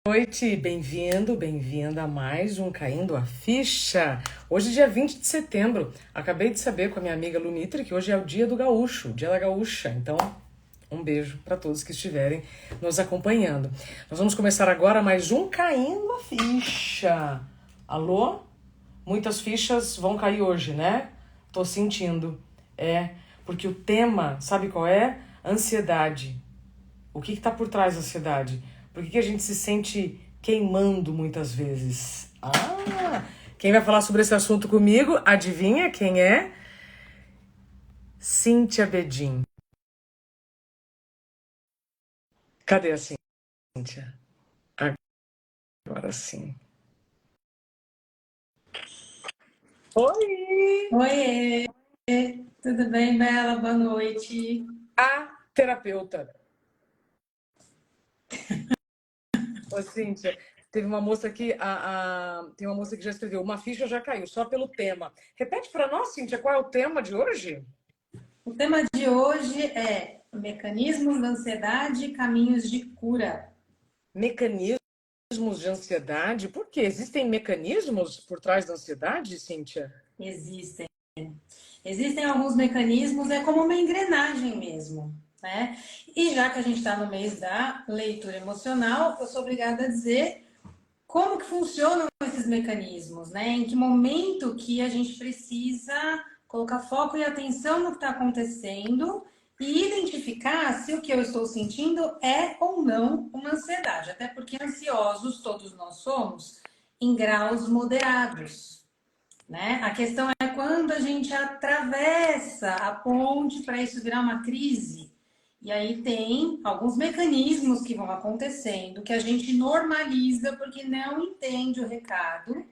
Noite, bem-vindo, bem-vinda a mais um Caindo a Ficha. Hoje, dia 20 de setembro, acabei de saber com a minha amiga Lumitri que hoje é o dia do gaúcho, o dia da gaúcha. Então, um beijo para todos que estiverem nos acompanhando. Nós vamos começar agora mais um Caindo a Ficha. Alô? Muitas fichas vão cair hoje, né? Tô sentindo. Porque o tema, sabe qual é? Ansiedade. O que está por trás da ansiedade? Por que a gente se sente queimando muitas vezes? Quem vai falar sobre esse assunto comigo, adivinha quem é? Cíntia Bedin. Cadê a Cíntia? Agora sim. Oi! Oiê! Tudo bem, Bela? Boa noite. A terapeuta. Ô, Cíntia, teve uma moça aqui, tem uma moça que já escreveu, uma ficha já caiu, só pelo tema. Repete para nós, Cíntia, qual é o tema de hoje? O tema de hoje é mecanismos da ansiedade e caminhos de cura. Mecanismos de ansiedade? Por quê? Existem mecanismos por trás da ansiedade, Cíntia? Existem. Existem alguns mecanismos, é como uma engrenagem mesmo, né? E já que a gente está no mês da leitura emocional, eu sou obrigada a dizer como que funcionam esses mecanismos, né? Em que momento que a gente precisa colocar foco e atenção no que está acontecendo e identificar se o que eu estou sentindo é ou não uma ansiedade. Até porque ansiosos todos nós somos em graus moderados, né? A questão é quando a gente atravessa a ponte para isso virar uma crise. E aí tem alguns mecanismos que vão acontecendo que a gente normaliza porque não entende o recado.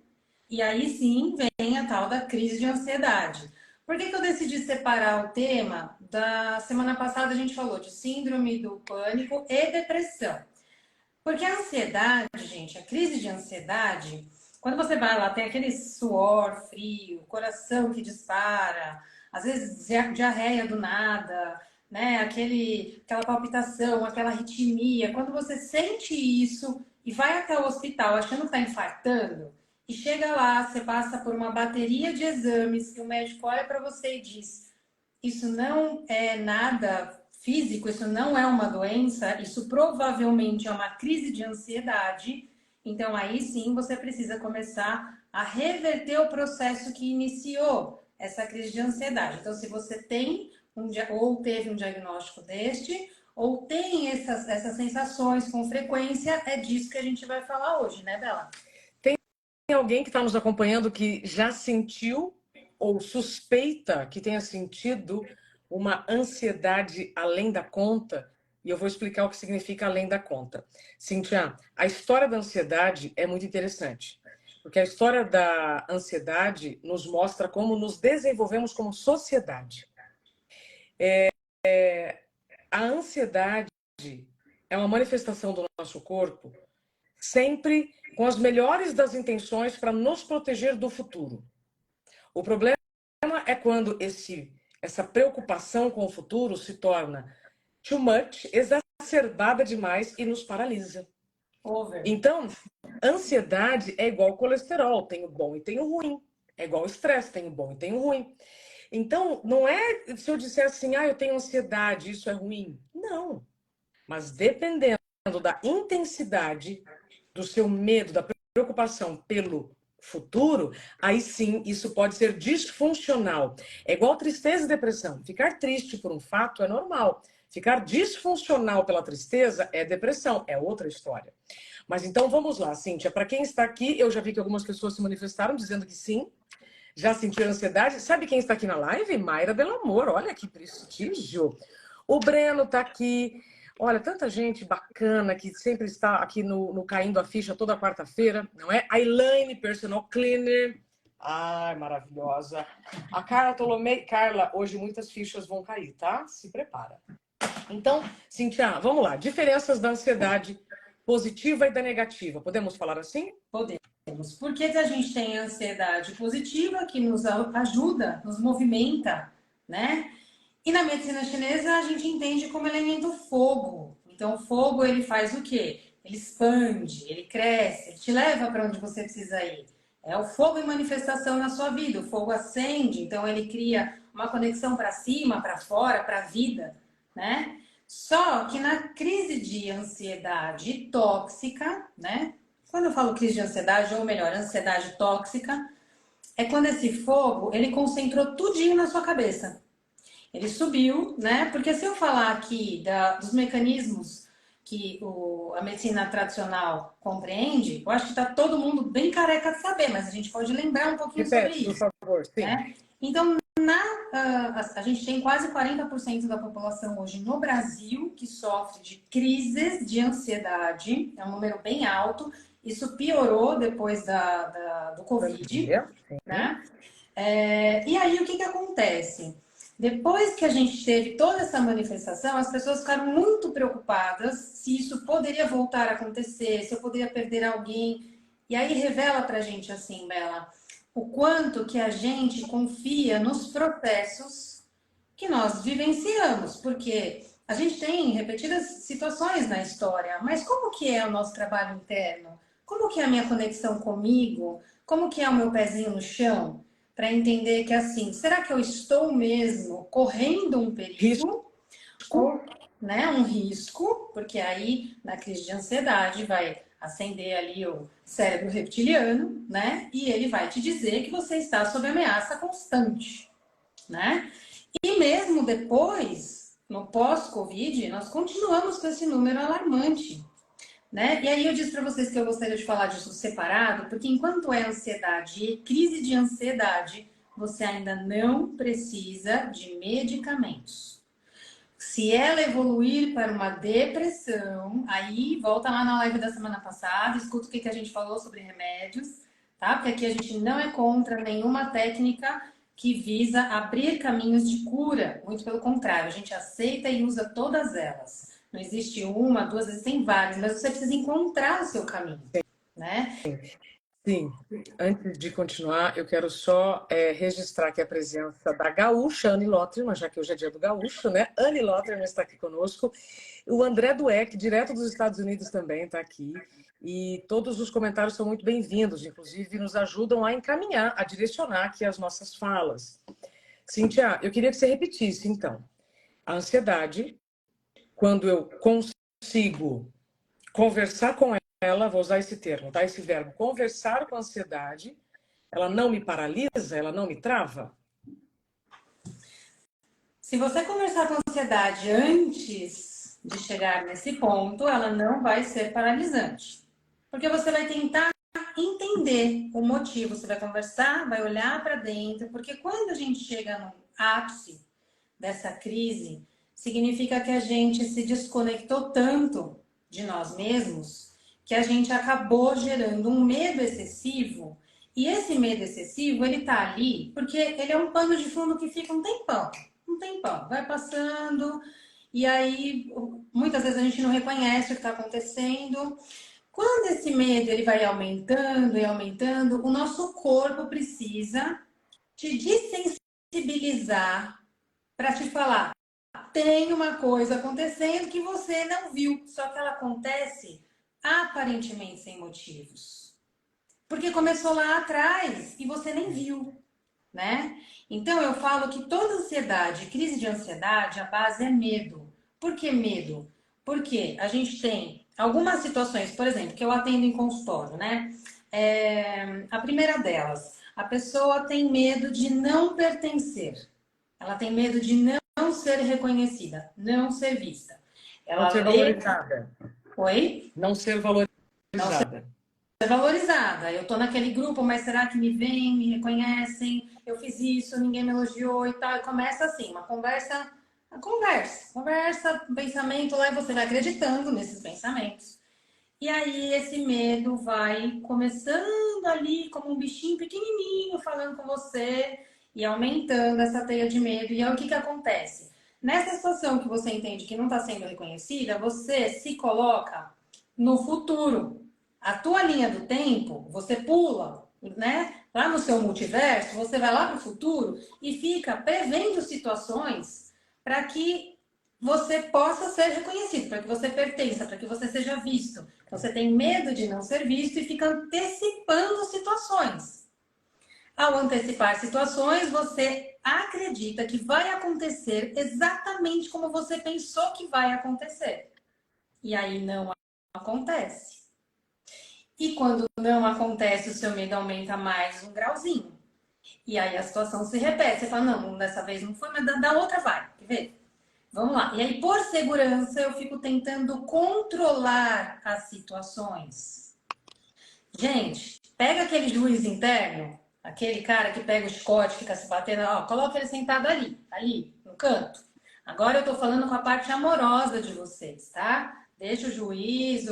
E aí sim vem a tal da crise de ansiedade. Por que eu decidi separar o tema? Da semana passada a gente falou de síndrome do pânico e depressão. Porque a ansiedade, gente, a crise de ansiedade, quando você vai lá, tem aquele suor frio, coração que dispara, às vezes diarreia do nada, né? Aquela palpitação, aquela arritmia. Quando você sente isso e vai até o hospital achando que está infartando, e chega lá, você passa por uma bateria de exames, e o médico olha para você e diz: isso não é nada físico, isso não é uma doença, isso provavelmente é uma crise de ansiedade. Então, aí sim você precisa começar a reverter o processo que iniciou essa crise de ansiedade. Então, se você tem ou teve um diagnóstico deste, ou tem essas sensações com frequência, é disso que a gente vai falar hoje, né, Bela? Tem alguém que está nos acompanhando que já sentiu ou suspeita que tenha sentido uma ansiedade além da conta? E eu vou explicar o que significa além da conta. Cíntia, a história da ansiedade é muito interessante, porque a história da ansiedade nos mostra como nos desenvolvemos como sociedade. A ansiedade é uma manifestação do nosso corpo sempre com as melhores das intenções para nos proteger do futuro. O problema é quando essa preocupação com o futuro se torna too much, exacerbada demais e nos paralisa. Over. Então, ansiedade é igual colesterol, tem o bom e tem o ruim. É igual estresse, tem o bom e tem o ruim. Então, não é se eu disser assim, eu tenho ansiedade, isso é ruim. Não. Mas dependendo da intensidade do seu medo, da preocupação pelo futuro, aí sim isso pode ser disfuncional. É igual tristeza e depressão. Ficar triste por um fato é normal. Ficar disfuncional pela tristeza é depressão, é outra história. Mas então vamos lá, Cíntia. Para quem está aqui, eu já vi que algumas pessoas se manifestaram dizendo que sim, já sentiram ansiedade. Sabe quem está aqui na live? Mayra Belamor. Olha que prestígio. O Breno está aqui. Olha, tanta gente bacana que sempre está aqui no Caindo a Ficha toda quarta-feira, não é? A Elaine, personal cleaner. Ai, maravilhosa. A Carla Tolomei. Carla, hoje muitas fichas vão cair, tá? Se prepara. Então, Cíntia, vamos lá. Diferenças da ansiedade positiva e da negativa. Podemos falar assim? Podemos. Por que a gente tem a ansiedade positiva, que nos ajuda, nos movimenta, né? E na medicina chinesa a gente entende como elemento fogo. Então, o fogo ele faz o quê? ele expande, ele cresce, ele te leva para onde você precisa ir. É o fogo em manifestação na sua vida. O fogo acende, então ele cria uma conexão para cima, para fora, para a vida, né? Só que na crise de ansiedade tóxica, né? Quando eu falo crise de ansiedade, ou melhor, ansiedade tóxica, é quando esse fogo, ele concentrou tudinho na sua cabeça. Ele subiu, né? Porque se eu falar aqui dos mecanismos que a medicina tradicional compreende, eu acho que está todo mundo bem careca de saber, mas a gente pode lembrar um pouquinho sobre Repete, por isso, favor, sim. né? Então, a gente tem quase 40% da população hoje no Brasil que sofre de crises de ansiedade, é um número bem alto. Isso piorou depois do Covid, né? E aí, o que acontece? Depois que a gente teve toda essa manifestação, as pessoas ficaram muito preocupadas se isso poderia voltar a acontecer, se eu poderia perder alguém. E aí revela pra gente assim, Bela, o quanto que a gente confia nos processos que nós vivenciamos, porque a gente tem repetidas situações na história, mas como que é o nosso trabalho interno? Como que é a minha conexão comigo? Como que é o meu pezinho no chão? Para entender que assim, será que eu estou mesmo correndo um perigo? Ou, né, um risco, porque aí na crise de ansiedade vai acender ali o cérebro reptiliano, né? E ele vai te dizer que você está sob ameaça constante, né? E mesmo depois, no pós-Covid, nós continuamos com esse número alarmante, né? E aí eu disse para vocês que eu gostaria de falar disso separado, porque enquanto é ansiedade e crise de ansiedade, você ainda não precisa de medicamentos. Se ela evoluir para uma depressão, aí volta lá na live da semana passada, escuta o que a gente falou sobre remédios, tá? Porque aqui a gente não é contra nenhuma técnica que visa abrir caminhos de cura, muito pelo contrário, a gente aceita e usa todas elas. Não existe uma, duas, existem várias, mas você precisa encontrar o seu caminho, né? Sim, antes de continuar, eu quero só registrar aqui a presença da gaúcha Anne Lotterman, já que hoje é dia do gaúcho, né? Anne Lotterman está aqui conosco. O André Dueck, direto dos Estados Unidos, também está aqui. E todos os comentários são muito bem-vindos, inclusive nos ajudam a encaminhar, a direcionar aqui as nossas falas. Cíntia, eu queria que você repetisse, então. A ansiedade, quando eu consigo conversar com ela, vou usar esse termo, tá? Esse verbo, conversar com a ansiedade, ela não me paralisa, ela não me trava? Se você conversar com a ansiedade antes de chegar nesse ponto, ela não vai ser paralisante. Porque você vai tentar entender o motivo, você vai conversar, vai olhar para dentro, porque quando a gente chega no ápice dessa crise, significa que a gente se desconectou tanto de nós mesmos que a gente acabou gerando um medo excessivo. E esse medo excessivo, ele tá ali porque ele é um pano de fundo que fica um tempão, vai passando, e aí muitas vezes a gente não reconhece o que está acontecendo. Quando esse medo ele vai aumentando e aumentando, o nosso corpo precisa te desensibilizar para te falar, tem uma coisa acontecendo que você não viu, só que ela acontece aparentemente sem motivos. Porque começou lá atrás e você nem viu, né? Então eu falo que toda ansiedade, crise de ansiedade, a base é medo. Por que medo? Porque a gente tem algumas situações, por exemplo, que eu atendo em consultório, né? A primeira delas, a pessoa tem medo de não pertencer. Ela tem medo de não ser reconhecida, não ser vista. Ela não ser valorizada. Oi? Não ser valorizada. Ser valorizada. Eu tô naquele grupo, mas será que me veem, me reconhecem? Eu fiz isso, ninguém me elogiou e tal. E começa assim, uma conversa, um pensamento lá e você vai acreditando nesses pensamentos. E aí esse medo vai começando ali como um bichinho pequenininho falando com você e aumentando essa teia de medo. E aí o que acontece? Nessa situação que você entende que não está sendo reconhecida, você se coloca no futuro. A tua linha do tempo, você pula, né? Lá no seu multiverso, você vai lá para o futuro e fica prevendo situações para que você possa ser reconhecido, para que você pertença, para que você seja visto. Então, você tem medo de não ser visto e fica antecipando situações. Ao antecipar situações, você acredita que vai acontecer exatamente como você pensou que vai acontecer. E aí não acontece. E quando não acontece, o seu medo aumenta mais um grauzinho. E aí a situação se repete. Você fala, não, dessa vez não foi, mas da outra vai. Quer ver? Vamos lá. E aí, por segurança, eu fico tentando controlar as situações. Gente, pega aquele juiz interno, aquele cara que pega o chicote, fica se batendo, ó, coloca ele sentado ali, no canto. Agora eu tô falando com a parte amorosa de vocês, tá? Deixa o juiz,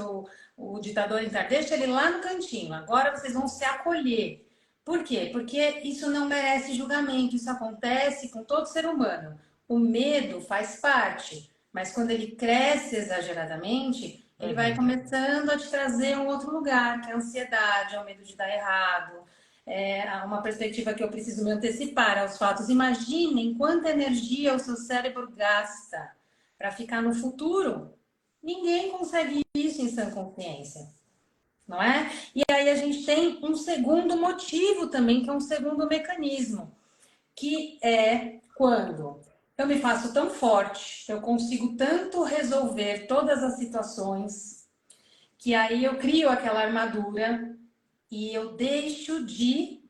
o ditador interno, deixa ele lá no cantinho. Agora vocês vão se acolher. Por quê? Porque isso não merece julgamento, isso acontece com todo ser humano. O medo faz parte, mas quando ele cresce exageradamente, ele vai começando a te trazer um outro lugar, que é a ansiedade, é o medo de dar errado, é uma perspectiva que eu preciso me antecipar aos fatos. Imaginem quanta energia o seu cérebro gasta para ficar no futuro. Ninguém consegue isso em sã consciência, não é? E aí a gente tem um segundo motivo também, que é um segundo mecanismo, que é quando eu me faço tão forte, eu consigo tanto resolver todas as situações, que aí eu crio aquela armadura e eu deixo de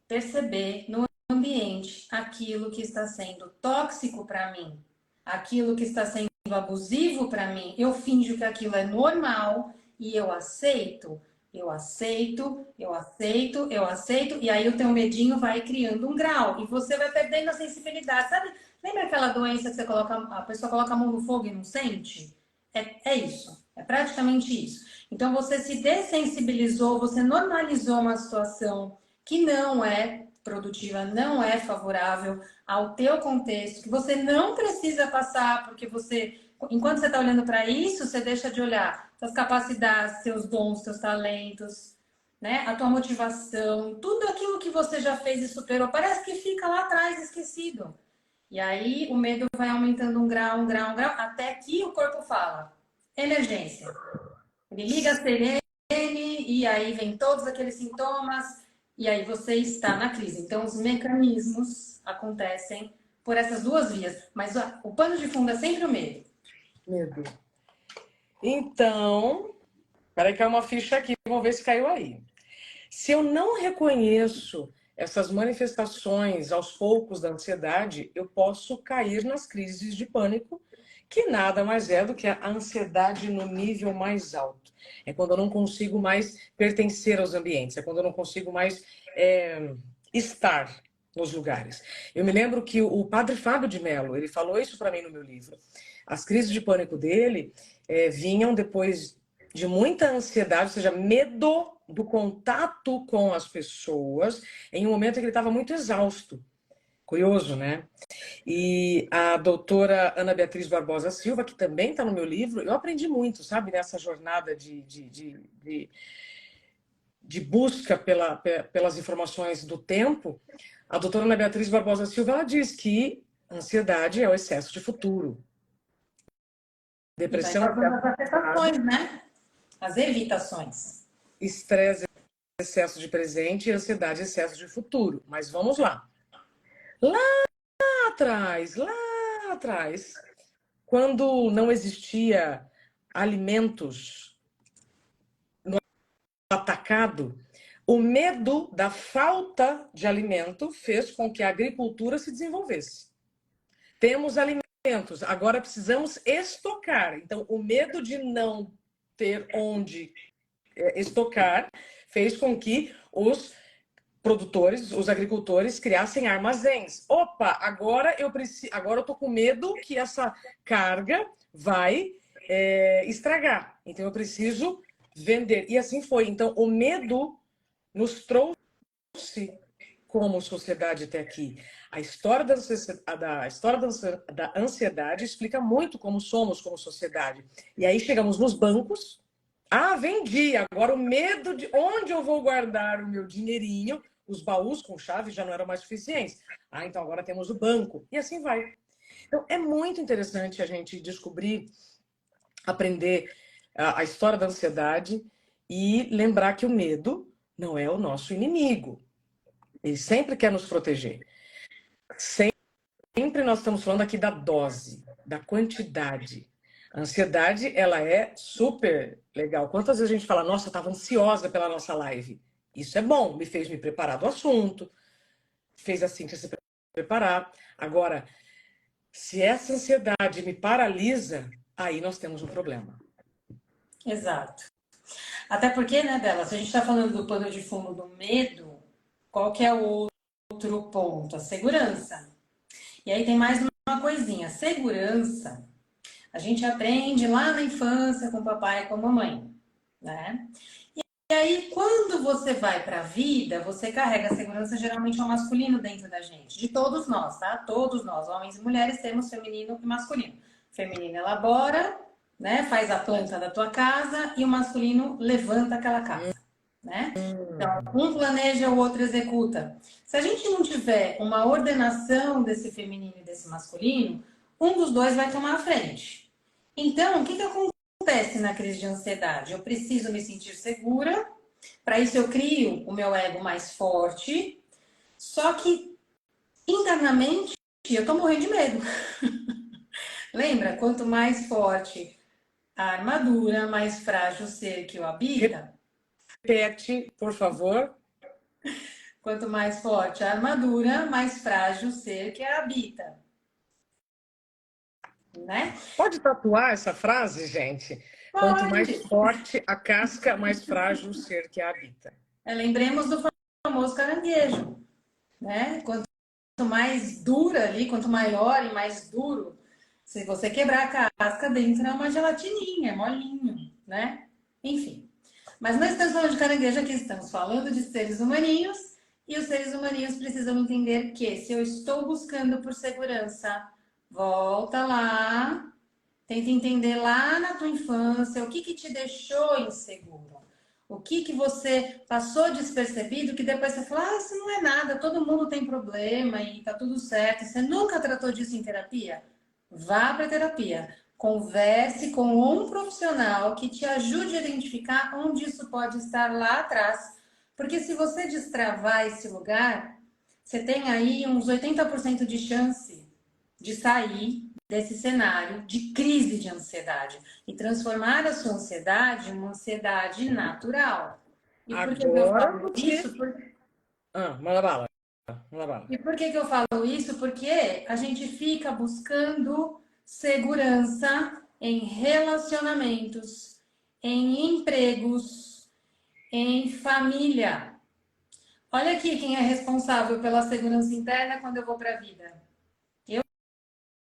perceber no ambiente aquilo que está sendo tóxico para mim, aquilo que está sendo abusivo para mim. Eu finjo que aquilo é normal e eu aceito. Eu aceito, eu aceito, eu aceito, e aí o teu medinho vai criando um grau e você vai perdendo a sensibilidade. Sabe? Lembra aquela doença que você coloca, a pessoa coloca a mão no fogo e não sente? É isso, é praticamente isso. Então você se dessensibilizou, você normalizou uma situação que não é produtiva, não é favorável ao teu contexto, que você não precisa passar, porque você, enquanto você está olhando para isso, você deixa de olhar suas capacidades, seus dons, seus talentos, né? A tua motivação, tudo aquilo que você já fez e superou, parece que fica lá atrás esquecido. E aí o medo vai aumentando um grau, um grau, um grau, até que o corpo fala: emergência. Ele liga a sirene e aí vem todos aqueles sintomas e aí você está na crise. Então os mecanismos acontecem por essas duas vias, mas o pano de fundo é sempre o medo. Medo. Então, peraí, caiu uma ficha aqui, vamos ver se caiu aí. Se eu não reconheço essas manifestações aos poucos da ansiedade, eu posso cair nas crises de pânico, que nada mais é do que a ansiedade no nível mais alto. É quando eu não consigo mais pertencer aos ambientes, é quando eu não consigo mais estar nos lugares. Eu me lembro que o padre Fábio de Mello, ele falou isso para mim no meu livro. As crises de pânico dele vinham depois de muita ansiedade, ou seja, medo do contato com as pessoas, em um momento em que ele estava muito exausto. Curioso, né? E a doutora Ana Beatriz Barbosa Silva, que também está no meu livro, eu aprendi muito, sabe, nessa jornada de busca pelas informações do tempo. A doutora Ana Beatriz Barbosa Silva, ela diz que ansiedade é o excesso de futuro. Depressão, e vai as afetações, né? As evitações. Estresse, excesso de presente, e ansiedade, excesso de futuro. Mas vamos lá. Lá atrás, quando não existia alimentos no atacado, o medo da falta de alimento fez com que a agricultura se desenvolvesse. Temos alimentos, agora precisamos estocar. Então, o medo de não ter onde estocar fez com que os produtores, os agricultores criassem armazéns. Opa, agora eu tô com medo que essa carga vai estragar. Então eu preciso vender. E assim foi. Então o medo nos trouxe como sociedade até aqui. A história da ansiedade explica muito como somos como sociedade. E aí chegamos nos bancos. Ah, vendi. Agora o medo de onde eu vou guardar o meu dinheirinho. Os baús com chave já não eram mais suficientes. Ah, então agora temos o banco. E assim vai. Então, é muito interessante a gente descobrir, aprender a história da ansiedade e lembrar que o medo não é o nosso inimigo. Ele sempre quer nos proteger. Sempre nós estamos falando aqui da dose, da quantidade. A ansiedade, ela é super legal. Quantas vezes a gente fala, nossa, eu estava ansiosa pela nossa live. Isso é bom, me fez me preparar do assunto, fez assim que se preparar. Agora, se essa ansiedade me paralisa, aí nós temos um problema. Exato. Até porque, né, Bela, se a gente está falando do pano de fundo do medo, qual que é o outro ponto? A segurança. E aí tem mais uma coisinha. Segurança, a gente aprende lá na infância com o papai e com a mamãe, né? E aí, quando você vai para a vida, você carrega a segurança geralmente ao masculino dentro da gente. De todos nós, tá? Todos nós, homens e mulheres, temos feminino e masculino. O feminino elabora, né? Faz a planta da tua casa e o masculino levanta aquela casa, né? Então, um planeja, o outro executa. Se a gente não tiver uma ordenação desse feminino e desse masculino, um dos dois vai tomar a frente. Então, o que acontece na crise de ansiedade? Eu preciso me sentir segura, para isso eu crio o meu ego mais forte, só que internamente eu tô morrendo de medo. Lembra? Quanto mais forte a armadura, mais frágil o ser que o habita. Repete, por favor. Quanto mais forte a armadura, mais frágil o ser que a habita. Né? Pode tatuar essa frase, gente? Quanto mais Pode. forte a casca, mais frágil o ser que a habita. Lembremos do famoso caranguejo, né? Quanto mais dura ali, quanto maior e mais duro, se você quebrar a casca, dentro é uma gelatininha, é molinho, né? Enfim. Mas nós estamos falando de caranguejo aqui, estamos falando de seres humaninhos, e os seres humaninhos precisam entender que se eu estou buscando por segurança, volta lá, tenta entender lá na tua infância o que te deixou inseguro. O que você passou despercebido que depois você fala, isso não é nada, todo mundo tem problema e tá tudo certo. Você nunca tratou disso em terapia? Vá para terapia. Converse com um profissional que te ajude a identificar onde isso pode estar lá atrás. Porque se você destravar esse lugar, você tem aí uns 80% de chance de sair desse cenário de crise de ansiedade e transformar a sua ansiedade em uma ansiedade natural. E por que eu Agora falo você. isso? Manda bala. Manda bala. E por que eu falo isso? Porque a gente fica buscando segurança em relacionamentos, em empregos, em família. Olha aqui quem é responsável pela segurança interna quando eu vou para a vida.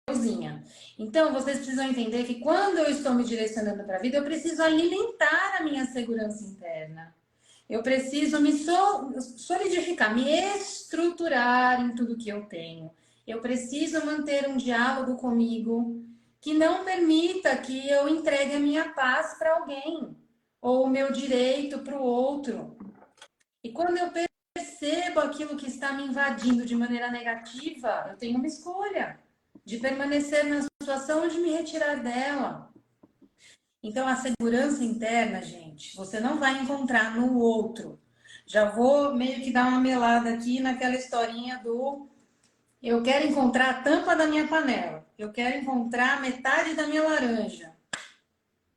Euzinha. Então, vocês precisam entender que quando eu estou me direcionando para a vida, eu preciso alimentar a minha segurança interna. Eu preciso me solidificar, me estruturar em tudo que eu tenho. Eu preciso manter um diálogo comigo que não permita que eu entregue a minha paz para alguém ou o meu direito para o outro. E quando eu percebo aquilo que está me invadindo de maneira negativa, eu tenho uma escolha de permanecer na situação ou de me retirar dela. Então, a segurança interna, gente, você não vai encontrar no outro. Já vou meio que dar uma melada aqui naquela historinha do eu quero encontrar a tampa da minha panela, eu quero encontrar metade da minha laranja.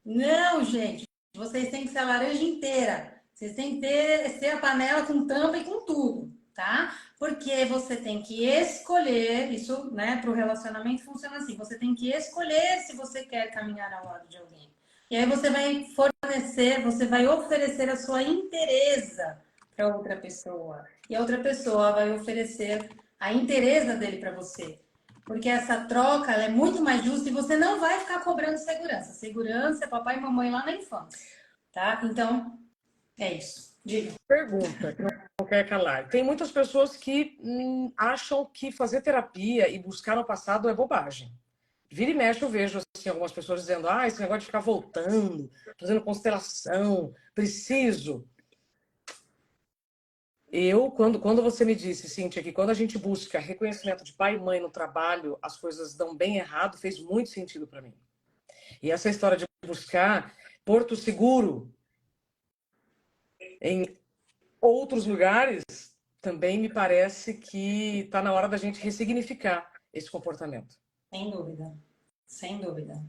Não, gente, vocês têm que ser a laranja inteira. Vocês têm que ser a panela com tampa e com tudo, tá? Porque você tem que escolher, isso, né, para o relacionamento funciona assim, você tem que escolher se você quer caminhar ao lado de alguém. E aí você vai fornecer, você vai oferecer a sua inteireza para outra pessoa. E a outra pessoa vai oferecer a inteireza dele para você. Porque essa troca ela é muito mais justa e você não vai ficar cobrando segurança. Segurança é papai e mamãe lá na infância, tá? Então, é isso. Diga. Pergunta, que não quer calar. Tem muitas pessoas que acham que fazer terapia e buscar no passado é bobagem. Vira e mexe eu vejo assim, algumas pessoas dizendo esse negócio de ficar voltando, fazendo constelação, preciso. Quando você me disse, Cíntia, que quando a gente busca reconhecimento de pai e mãe no trabalho, as coisas dão bem errado, fez muito sentido para mim. E essa história de buscar porto seguro em outros lugares também me parece que está na hora da gente ressignificar esse comportamento. Sem dúvida, sem dúvida.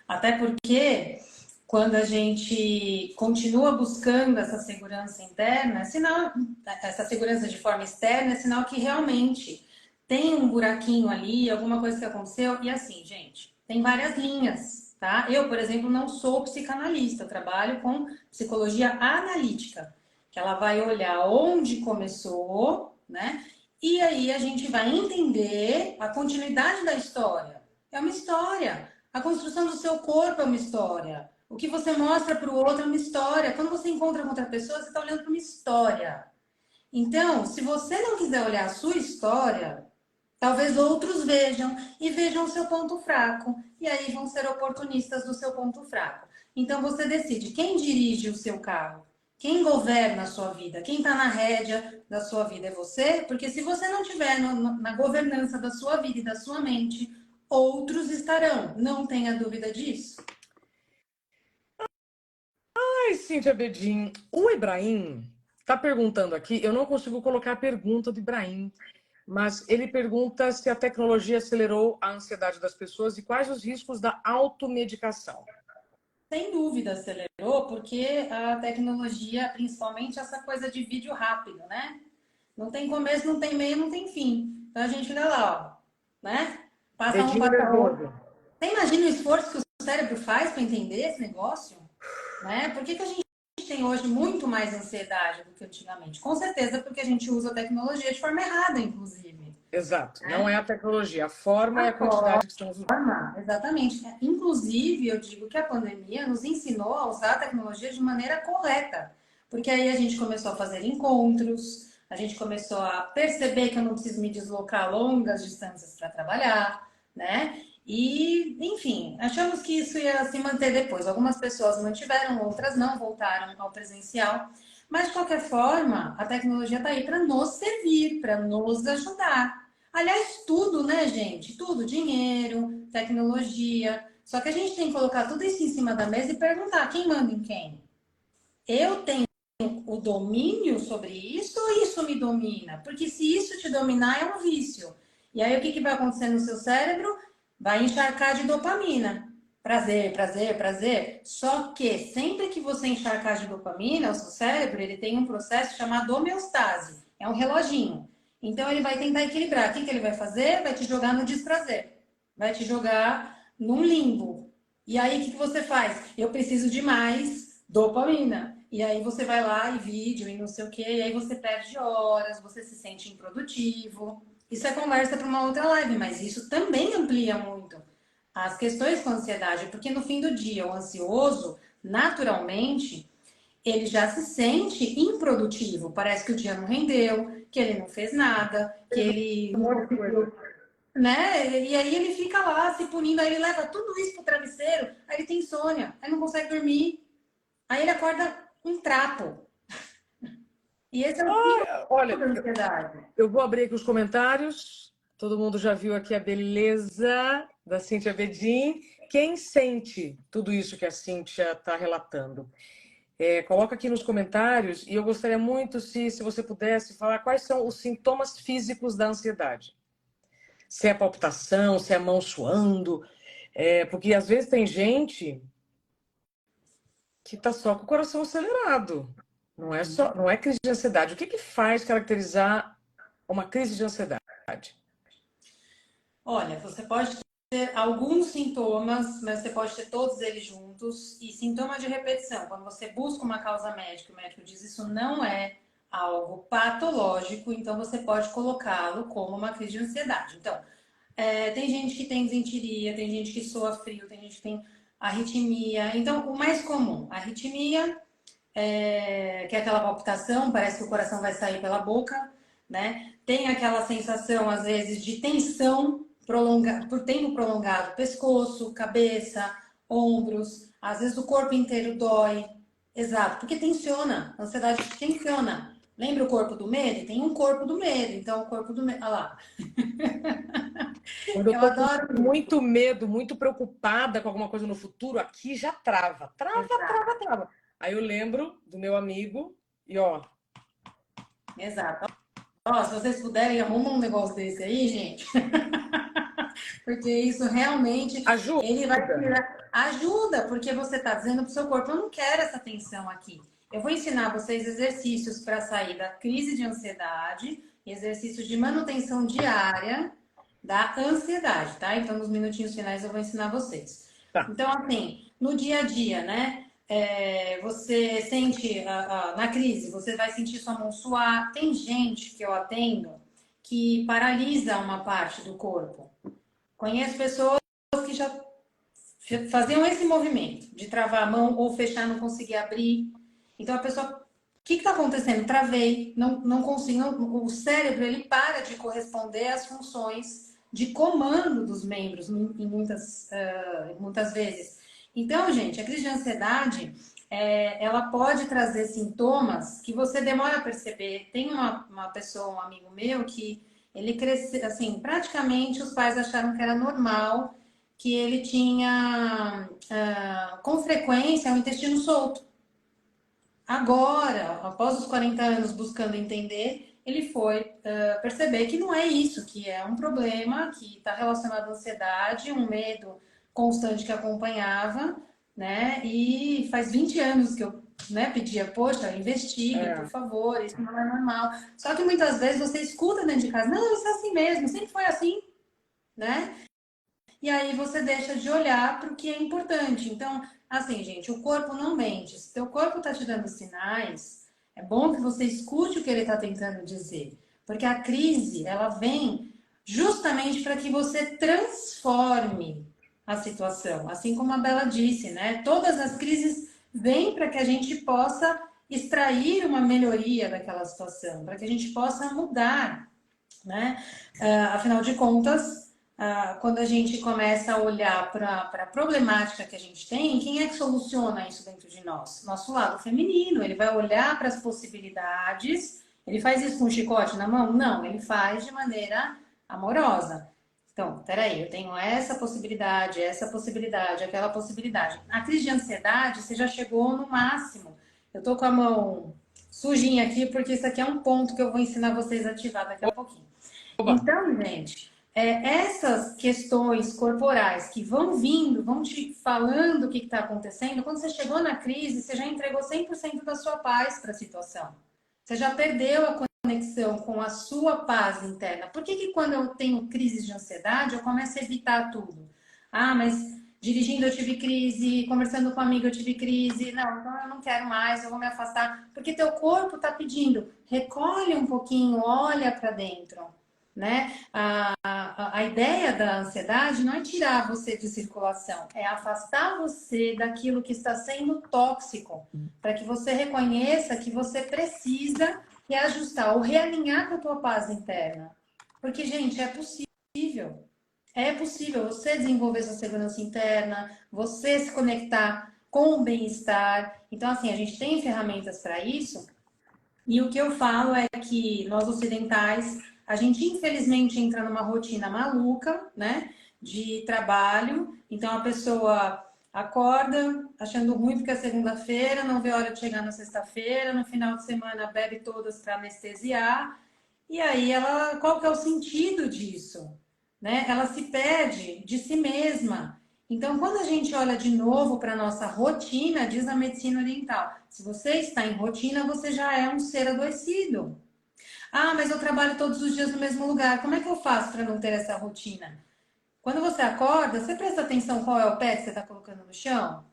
Até porque quando a gente continua buscando essa segurança interna, sinal, essa segurança de forma externa, é sinal que realmente tem um buraquinho ali, alguma coisa que aconteceu. E assim, gente, tem várias linhas, tá? Eu, por exemplo, não sou psicanalista, eu trabalho com psicologia analítica, que ela vai olhar onde começou, né? E aí a gente vai entender a continuidade da história. É uma história. A construção do seu corpo é uma história. O que você mostra para o outro é uma história. Quando você encontra com outra pessoa, você está olhando para uma história. Então, se você não quiser olhar a sua história, talvez outros vejam e vejam o seu ponto fraco. E aí vão ser oportunistas do seu ponto fraco. Então, você decide quem dirige o seu carro. Quem governa a sua vida? Quem está na rédea da sua vida é você? Porque se você não estiver na governança da sua vida e da sua mente, outros estarão. Não tenha dúvida disso. Ai, Cíntia Bedin, o Ibrahim está perguntando aqui, eu não consigo colocar a pergunta do Ibrahim, mas ele pergunta se a tecnologia acelerou a ansiedade das pessoas e quais os riscos da automedicação. Sem dúvida acelerou, porque a tecnologia, principalmente essa coisa de vídeo rápido, né? Não tem começo, não tem meio, não tem fim. Então a gente fica lá, ó, né? Passa um, Dedinho passa outro. nervoso. Você imagina o esforço que o cérebro faz para entender esse negócio? Né? Por que a gente tem hoje muito mais ansiedade do que antigamente? Com certeza porque a gente usa a tecnologia de forma errada, inclusive. Exato, Né? Não é a tecnologia, a forma e a quantidade que estamos usando. Exatamente. Inclusive, eu digo que a pandemia nos ensinou a usar a tecnologia de maneira correta. Porque aí a gente começou a fazer encontros, a gente começou a perceber que eu não preciso me deslocar longas distâncias para trabalhar, né? E, enfim, achamos que isso ia se manter depois. Algumas pessoas mantiveram, outras não, voltaram ao presencial. Mas, de qualquer forma, a tecnologia está aí para nos servir, para nos ajudar. Aliás, tudo, né, gente? Tudo, dinheiro, tecnologia. Só que a gente tem que colocar tudo isso em cima da mesa e perguntar quem manda em quem. Eu tenho o domínio sobre isso ou isso me domina? Porque se isso te dominar é um vício. E aí o que vai acontecer no seu cérebro? Vai encharcar de dopamina. Prazer, prazer, prazer. Só que sempre que você encharcar de dopamina, o seu cérebro ele tem um processo chamado homeostase. É um reloginho. Então ele vai tentar equilibrar. O que ele vai fazer? Vai te jogar no desprazer. Vai te jogar num limbo. E aí o que você faz? Eu preciso de mais dopamina. E aí você vai lá e vídeo e não sei o quê, e aí você perde horas, você se sente improdutivo. Isso é conversa para uma outra live, mas isso também amplia muito as questões com ansiedade, porque no fim do dia, o ansioso, naturalmente, ele já se sente improdutivo. Parece que o dia não rendeu, que ele não fez nada, que ele não conseguiu, né? E aí ele fica lá se punindo, aí ele leva tudo isso pro travesseiro, aí ele tem insônia, aí não consegue dormir, aí ele acorda um trapo. E esse é o ciclo Olha, da ansiedade. eu vou abrir aqui os comentários. Todo mundo já viu aqui a beleza da Cíntia Bedin. Quem sente tudo isso que a Cíntia está relatando? Coloca aqui nos comentários e eu gostaria muito se você pudesse falar quais são os sintomas físicos da ansiedade. Se é palpitação, se é mão suando, porque às vezes tem gente que está só com o coração acelerado. Não é crise de ansiedade. O que faz caracterizar uma crise de ansiedade? Olha, você pode ter alguns sintomas, mas você pode ter todos eles juntos. E sintoma de repetição, quando você busca uma causa médica, o médico diz isso não é algo patológico, então você pode colocá-lo como uma crise de ansiedade. Então, tem gente que tem desentiria, tem gente que soa frio, tem gente que tem arritmia. Então, o mais comum, arritmia, que é aquela palpitação, parece que o coração vai sair pela boca, né? Tem aquela sensação, às vezes, de tensão por tempo prolongado, pescoço, cabeça, ombros, às vezes o corpo inteiro dói. Exato, porque tensiona, a ansiedade tensiona. Lembra o corpo do medo? Tem um corpo do medo. Então, o corpo do medo. Olha lá. Quando eu Eu tô com adoro isso. muito medo, muito preocupada com alguma coisa no futuro, aqui já trava. Trava, Exato. trava, trava. Aí eu lembro do meu amigo e ó, Exato. Ó, se vocês puderem, arrumar um negócio desse aí, gente. Porque isso realmente, ele vai ajuda. tirar. Ajuda, porque você está dizendo para o seu corpo, eu não quero essa tensão aqui. Eu vou ensinar vocês exercícios para sair da crise de ansiedade, exercícios de manutenção diária da ansiedade, tá? Então, nos minutinhos finais eu vou ensinar vocês. Tá. Então, assim, no dia a dia, né? Você sente na crise, você vai sentir sua mão suar. Tem gente que eu atendo que paralisa uma parte do corpo. Conheço pessoas que já faziam esse movimento de travar a mão ou fechar, não conseguir abrir. Então a pessoa, o que está acontecendo? Travei, não consigo, o cérebro ele para de corresponder às funções de comando dos membros em muitas vezes. Então, gente, a crise de ansiedade ela pode trazer sintomas que você demora a perceber. Tem uma pessoa, um amigo meu, que ele cresceu, assim, praticamente os pais acharam que era normal, que ele tinha, com frequência, o intestino solto. Agora, após os 40 anos buscando entender, ele foi perceber que não é isso, que é um problema que está relacionado à ansiedade, um medo constante que acompanhava, né? E faz 20 anos que eu pedia, poxa, investigue, por favor, isso não é normal. Só que muitas vezes você escuta dentro de casa, não, isso é assim mesmo, sempre foi assim, né? E aí você deixa de olhar para o que é importante. Então, assim, gente, o corpo não mente. Se teu corpo está te dando sinais, é bom que você escute o que ele está tentando dizer. Porque a crise, ela vem justamente para que você transforme a situação. Assim como a Bela disse, né? Todas as crises vêm para que a gente possa extrair uma melhoria daquela situação, para que a gente possa mudar, né? Afinal de contas, quando a gente começa a olhar para a problemática que a gente tem, quem é que soluciona isso dentro de nós? Nosso lado feminino. Ele vai olhar para as possibilidades. Ele faz isso com um chicote na mão? Não, ele faz de maneira amorosa. Então, peraí, eu tenho essa possibilidade, aquela possibilidade. Na crise de ansiedade, você já chegou no máximo. Eu tô com a mão sujinha aqui, porque isso aqui é um ponto que eu vou ensinar vocês a ativar daqui a pouquinho. Oba. Então, gente, essas questões corporais que vão vindo, vão te falando o que está acontecendo, quando você chegou na crise, você já entregou 100% da sua paz para a situação. Você já perdeu a conexão com a sua paz interna. Por que quando eu tenho crises de ansiedade, eu começo a evitar tudo? Ah, mas dirigindo eu tive crise, conversando com um amigo eu tive crise. Não, então eu não quero mais, eu vou me afastar. Porque teu corpo está pedindo, recolhe um pouquinho, olha para dentro. Né? A ideia da ansiedade não é tirar você de circulação, é afastar você daquilo que está sendo tóxico, para que você reconheça que você precisa reajustar ou realinhar com a tua paz interna. Porque, gente, é possível. É possível você desenvolver sua segurança interna, você se conectar com o bem-estar. Então, assim, a gente tem ferramentas para isso. E o que eu falo é que nós ocidentais, a gente infelizmente entra numa rotina maluca, né, de trabalho. Então a pessoa acorda achando ruim porque é segunda-feira, não vê a hora de chegar na sexta-feira, no final de semana bebe todas para anestesiar. E aí ela, qual que é o sentido disso? Né? Ela se perde de si mesma. Então, quando a gente olha de novo para a nossa rotina, diz a medicina oriental, se você está em rotina, você já é um ser adoecido. Ah, mas eu trabalho todos os dias no mesmo lugar. Como é que eu faço para não ter essa rotina? Quando você acorda, você presta atenção qual é o pé que você está colocando no chão?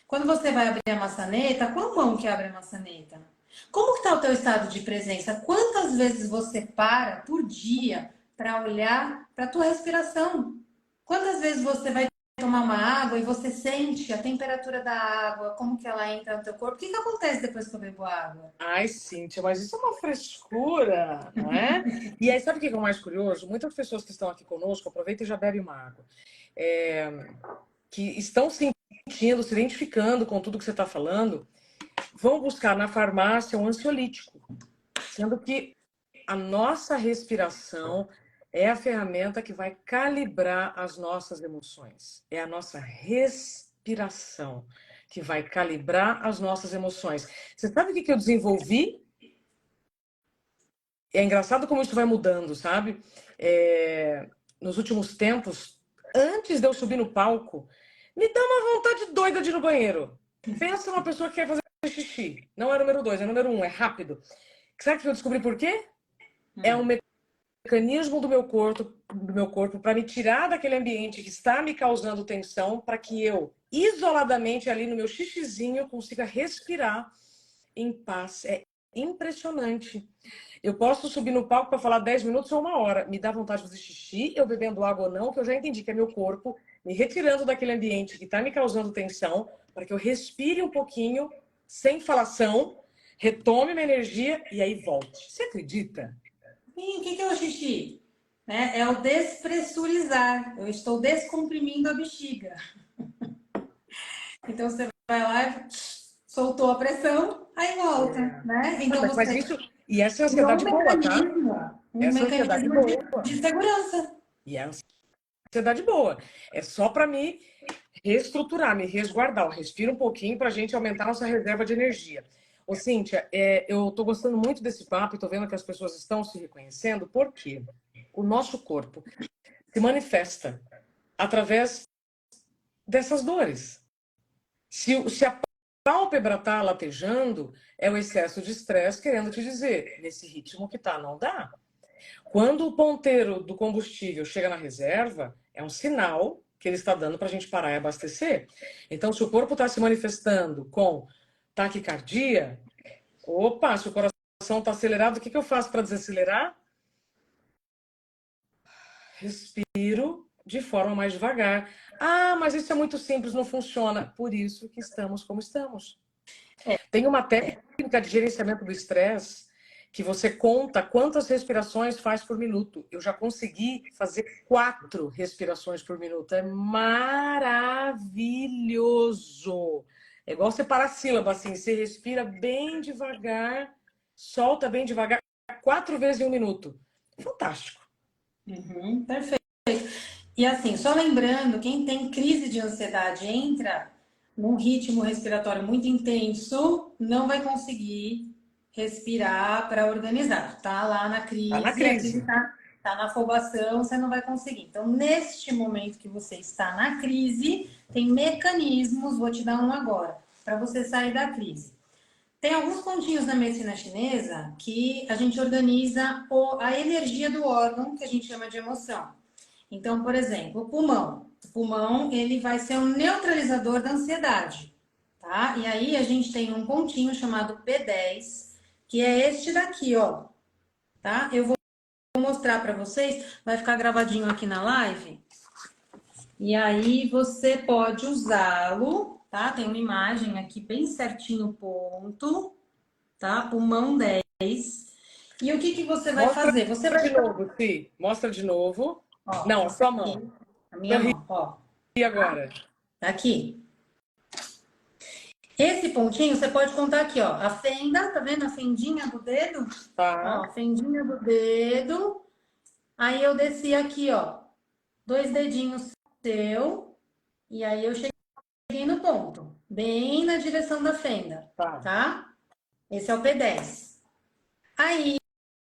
Quando você vai abrir a maçaneta, qual mão que abre a maçaneta? Como está o teu estado de presença? Quantas vezes você para por dia para olhar para a tua respiração? Quantas vezes você vai tomar uma água e você sente a temperatura da água, como que ela entra no teu corpo? O que acontece depois que eu bebo água? Ai, Cíntia, mas isso é uma frescura, não é? E aí, sabe o que é o mais curioso? Muitas pessoas que estão aqui conosco, aproveitam e já bebem uma água. Que estão sentindo, se identificando com tudo que você está falando, vão buscar na farmácia um ansiolítico. Sendo que a nossa respiração é a ferramenta que vai calibrar as nossas emoções. É a nossa respiração que vai calibrar as nossas emoções. Você sabe o que eu desenvolvi? É engraçado como isso vai mudando, sabe? Nos últimos tempos, antes de eu subir no palco, me dá uma vontade doida de ir no banheiro. Pensa numa pessoa que quer fazer xixi. Não é número 2, é número 1, é rápido. Sabe que eu descobri por quê? É um mecanismo do meu corpo para me tirar daquele ambiente que está me causando tensão, para que eu, isoladamente ali no meu xixizinho, consiga respirar em paz. É impressionante. Eu posso subir no palco para falar 10 minutos ou 1 hora. Me dá vontade de fazer xixi, eu bebendo água ou não, que eu já entendi que é meu corpo me retirando daquele ambiente que está me causando tensão, para que eu respire um pouquinho, sem falação, retome minha energia e aí volte. Você acredita? E o que é o xixi? Né? É o despressurizar. Eu estou descomprimindo a bexiga. Então você vai lá e soltou a pressão, aí volta, né? Então Mas você isso. E essa é a criou ansiedade boa, tá? um Essa é a ansiedade mecanismo boa. de segurança. E é a ansiedade boa. É só para me reestruturar, me resguardar. Eu respiro um pouquinho para a gente aumentar nossa reserva de energia. Ô, Cíntia, eu estou gostando muito desse papo e estou vendo que as pessoas estão se reconhecendo, porque o nosso corpo se manifesta através dessas dores. Se a pálpebra está latejando, é o excesso de estresse querendo te dizer, nesse ritmo que tá, não dá. Quando o ponteiro do combustível chega na reserva, é um sinal que ele está dando para a gente parar e abastecer. Então, se o corpo está se manifestando com taquicardia, opa, se o coração está acelerado, o que eu faço para desacelerar? Respiro de forma mais devagar. Ah, mas isso é muito simples, não funciona. Por isso que estamos como estamos. Tem uma técnica de gerenciamento do estresse que você conta quantas respirações faz por minuto. Eu já consegui fazer 4 respirações por minuto. É maravilhoso. É igual separar sílaba, assim. Você respira bem devagar, solta bem devagar, 4 vezes em 1 minuto. Fantástico. Perfeito. E assim, só lembrando, quem tem crise de ansiedade entra num ritmo respiratório muito intenso, não vai conseguir respirar para organizar. Tá lá na crise, Tá na a crise crise. tá na afobação, você não vai conseguir. Então, neste momento que você está na crise, tem mecanismos, vou te dar um agora, para você sair da crise. Tem alguns pontinhos na medicina chinesa que a gente organiza a energia do órgão, que a gente chama de emoção. Então, por exemplo, o pulmão. O pulmão, ele vai ser um neutralizador da ansiedade, tá? E aí a gente tem um pontinho chamado P10, que é este daqui, ó, tá? Eu vou mostrar para vocês, vai ficar gravadinho aqui na live. E aí você pode usá-lo, tá? Tem uma imagem aqui bem certinho o ponto, tá? Pulmão 10. E o que você vai fazer? Você vai de novo, Ci. Mostra de novo. ó, Não, a sua mão. a minha mão, ó. E agora? Tá aqui. Esse pontinho você pode contar aqui, ó. A fenda, tá vendo a fendinha do dedo? Tá. Ó, fendinha do dedo. Aí eu desci aqui, ó. 2 dedinhos seu. E aí eu cheguei no ponto. Bem na direção da fenda, tá? Esse é o P10. Aí,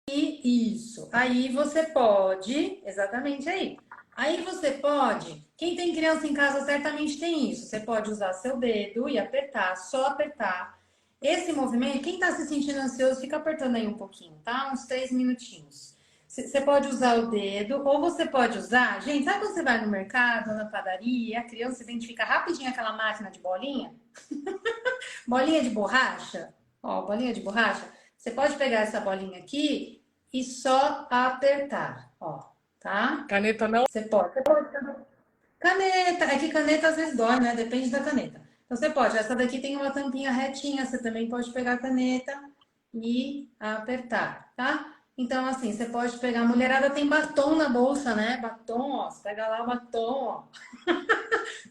isso. Aí você pode, exatamente aí. Aí você pode, quem tem criança em casa certamente tem isso. Você pode usar seu dedo e apertar, só apertar. Esse movimento, quem está se sentindo ansioso, fica apertando aí um pouquinho, tá? Uns 3 minutinhos. Você pode usar o dedo, ou você pode usar. Gente, sabe quando você vai no mercado, na padaria, a criança identifica rapidinho aquela máquina de bolinha? Bolinha de borracha? Ó, bolinha de borracha. Você pode pegar essa bolinha aqui e só apertar, ó, tá? Caneta não? Você pode. Caneta, é que caneta às vezes dói, né? Depende da caneta. Então você pode. Essa daqui tem uma tampinha retinha, você também pode pegar a caneta e apertar, tá? Então, assim, você pode pegar. A mulherada tem batom na bolsa, né? Batom, ó. Você pega lá o batom, ó. O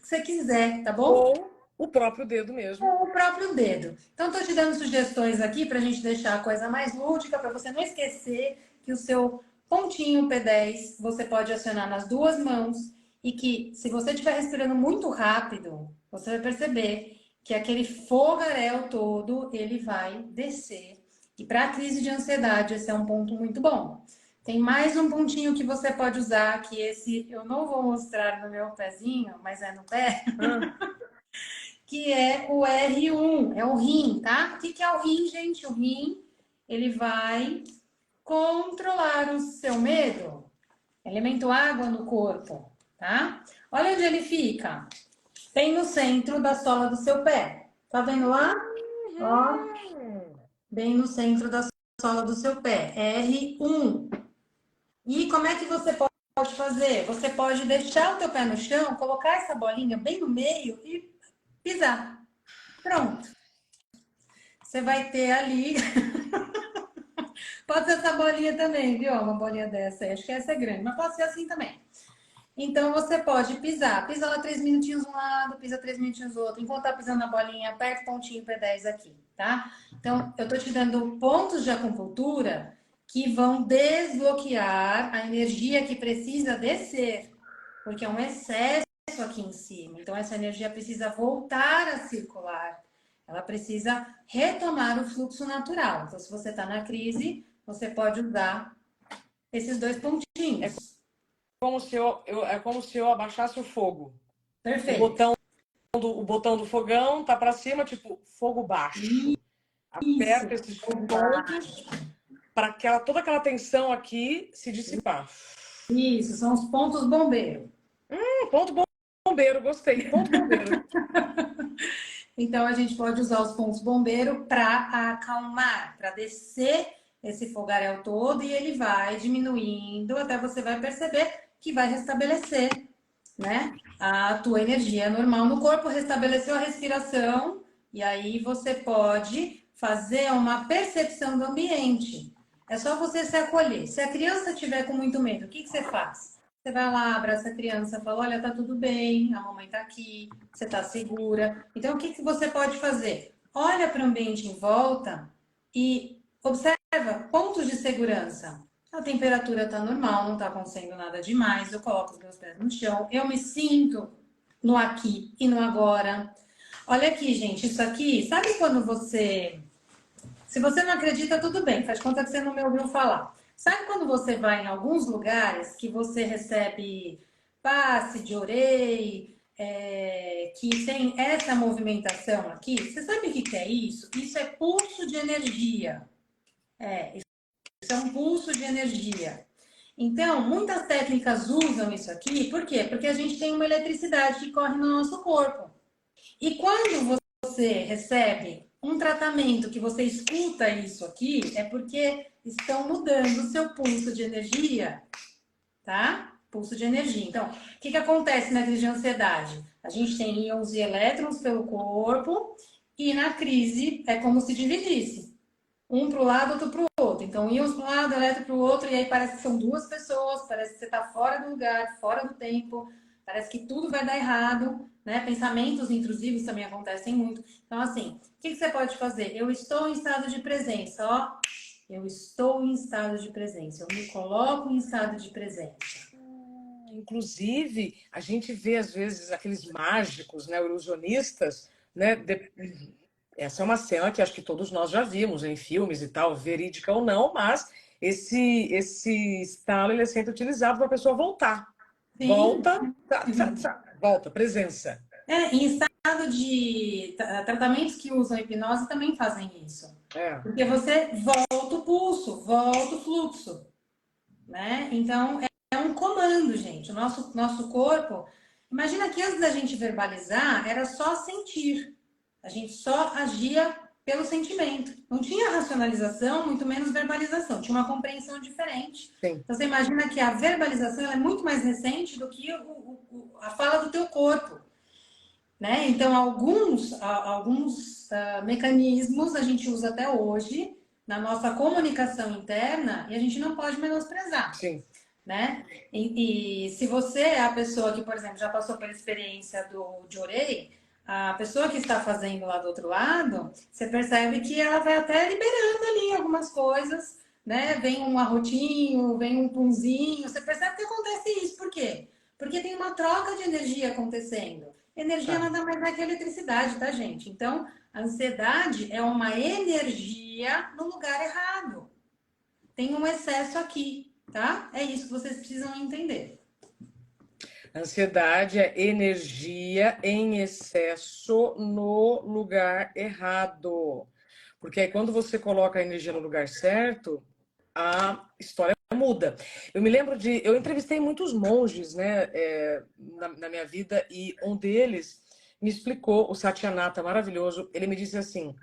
que você quiser, tá bom? Ou O próprio dedo mesmo. Com o próprio dedo. Então, estou te dando sugestões aqui para a gente deixar a coisa mais lúdica, para você não esquecer que o seu pontinho P10 você pode acionar nas duas mãos e que, se você estiver respirando muito rápido, você vai perceber que aquele fogaréu todo, ele vai descer. E para a crise de ansiedade, esse é um ponto muito bom. Tem mais um pontinho que você pode usar, que esse eu não vou mostrar no meu pezinho, mas é no pé. Que é o R1, é o rim, tá? O que é o rim, gente? O rim, ele vai controlar o seu medo. Elemento água no corpo, tá? Olha onde ele fica. Bem no centro da sola do seu pé. Tá vendo lá? Ó, bem no centro da sola do seu pé. R1. E como é que você pode fazer? Você pode deixar o teu pé no chão, colocar essa bolinha bem no meio e pisar. Pronto. Você vai ter ali. Pode ser essa bolinha também, viu? Uma bolinha dessa aí. Acho que essa é grande, mas pode ser assim também. Então você pode pisar. Pisa lá 3 minutinhos um lado, pisa 3 minutinhos do outro. Enquanto tá pisando na bolinha, aperta o pontinho P10 aqui, tá? Então, eu tô te dando pontos de acupuntura que vão desbloquear a energia que precisa descer. Porque é um excesso aqui em cima. Então, essa energia precisa voltar a circular. Ela precisa retomar o fluxo natural. Então, se você está na crise, você pode usar esses dois pontinhos. É como se eu abaixasse o fogo. Perfeito. O botão do fogão tá para cima, tipo, fogo baixo. Aperta esses pontos para toda aquela tensão aqui se dissipar. Isso, são os pontos bombeiro. Ponto bombeiro, gostei. Ponto bombeiro. Então, a gente pode usar os pontos bombeiro para acalmar, para descer esse fogaréu todo e ele vai diminuindo até você vai perceber que vai restabelecer, né, a tua energia normal no corpo, restabeleceu a respiração e aí você pode fazer uma percepção do ambiente. É só você se acolher. Se a criança tiver com muito medo, o que você faz? Você vai lá, abraça a criança, fala, olha, tá tudo bem, a mamãe tá aqui, você tá segura. Então, o que você pode fazer? Olha para o ambiente em volta e observa pontos de segurança. A temperatura tá normal, não tá acontecendo nada demais, eu coloco os meus pés no chão, eu me sinto no aqui e no agora. Olha aqui, gente, isso aqui, sabe quando você... Se você não acredita, tudo bem, faz conta que você não me ouviu falar. Sabe quando você vai em alguns lugares que você recebe passe de orelha, que tem essa movimentação aqui? Você sabe o que é isso? Isso é pulso de energia. Isso é um pulso de energia. Então, muitas técnicas usam isso aqui, por quê? Porque a gente tem uma eletricidade que corre no nosso corpo. E quando você recebe um tratamento que você escuta isso aqui, é porque estão mudando o seu pulso de energia, tá? Pulso de energia. Então, o que acontece na crise de ansiedade? A gente tem íons e elétrons pelo corpo e na crise é como se dividisse. Um para o lado, outro para o outro. Então, íons para um lado, elétron para o outro, e aí parece que são duas pessoas, parece que você está fora do lugar, fora do tempo, parece que tudo vai dar errado, né? Pensamentos intrusivos também acontecem muito. Então, assim, o que você pode fazer? Eu estou em estado de presença, ó. Eu estou em estado de presença. Eu me coloco em estado de presença. Inclusive, a gente vê, às vezes, aqueles mágicos, né, ilusionistas, né? Essa é uma cena que acho que todos nós já vimos em filmes e tal, verídica ou não, mas esse estalo ele é sempre utilizado para a pessoa voltar. Sim. Volta, volta, presença. Em estado de tratamentos que usam hipnose também fazem isso. Porque você volta o pulso, volta o fluxo, né? Então, é um comando, gente. O nosso corpo... Imagina que antes da gente verbalizar, era só sentir. A gente só agia pelo sentimento. Não tinha racionalização, muito menos verbalização. Tinha uma compreensão diferente. Sim. Então, você imagina que a verbalização é muito mais recente do que a fala do teu corpo. Né? Então, alguns mecanismos a gente usa até hoje na nossa comunicação interna e a gente não pode menosprezar. Sim. Né? E se você é a pessoa que, por exemplo, já passou pela experiência de Orei, a pessoa que está fazendo lá do outro lado, você percebe que ela vai até liberando ali algumas coisas, né? Vem um arrotinho, vem um punzinho, você percebe que acontece isso. Por quê? Porque tem uma troca de energia acontecendo. Energia Tá. nada mais é que eletricidade, tá, gente? Então, a ansiedade é uma energia no lugar errado. Tem um excesso aqui, tá? É isso que vocês precisam entender. Ansiedade é energia em excesso no lugar errado. Porque aí quando você coloca a energia no lugar certo, a história muda. Eu me lembro eu entrevistei muitos monges, né, na minha vida, e um deles me explicou, o Satyanata, maravilhoso, ele me disse assim,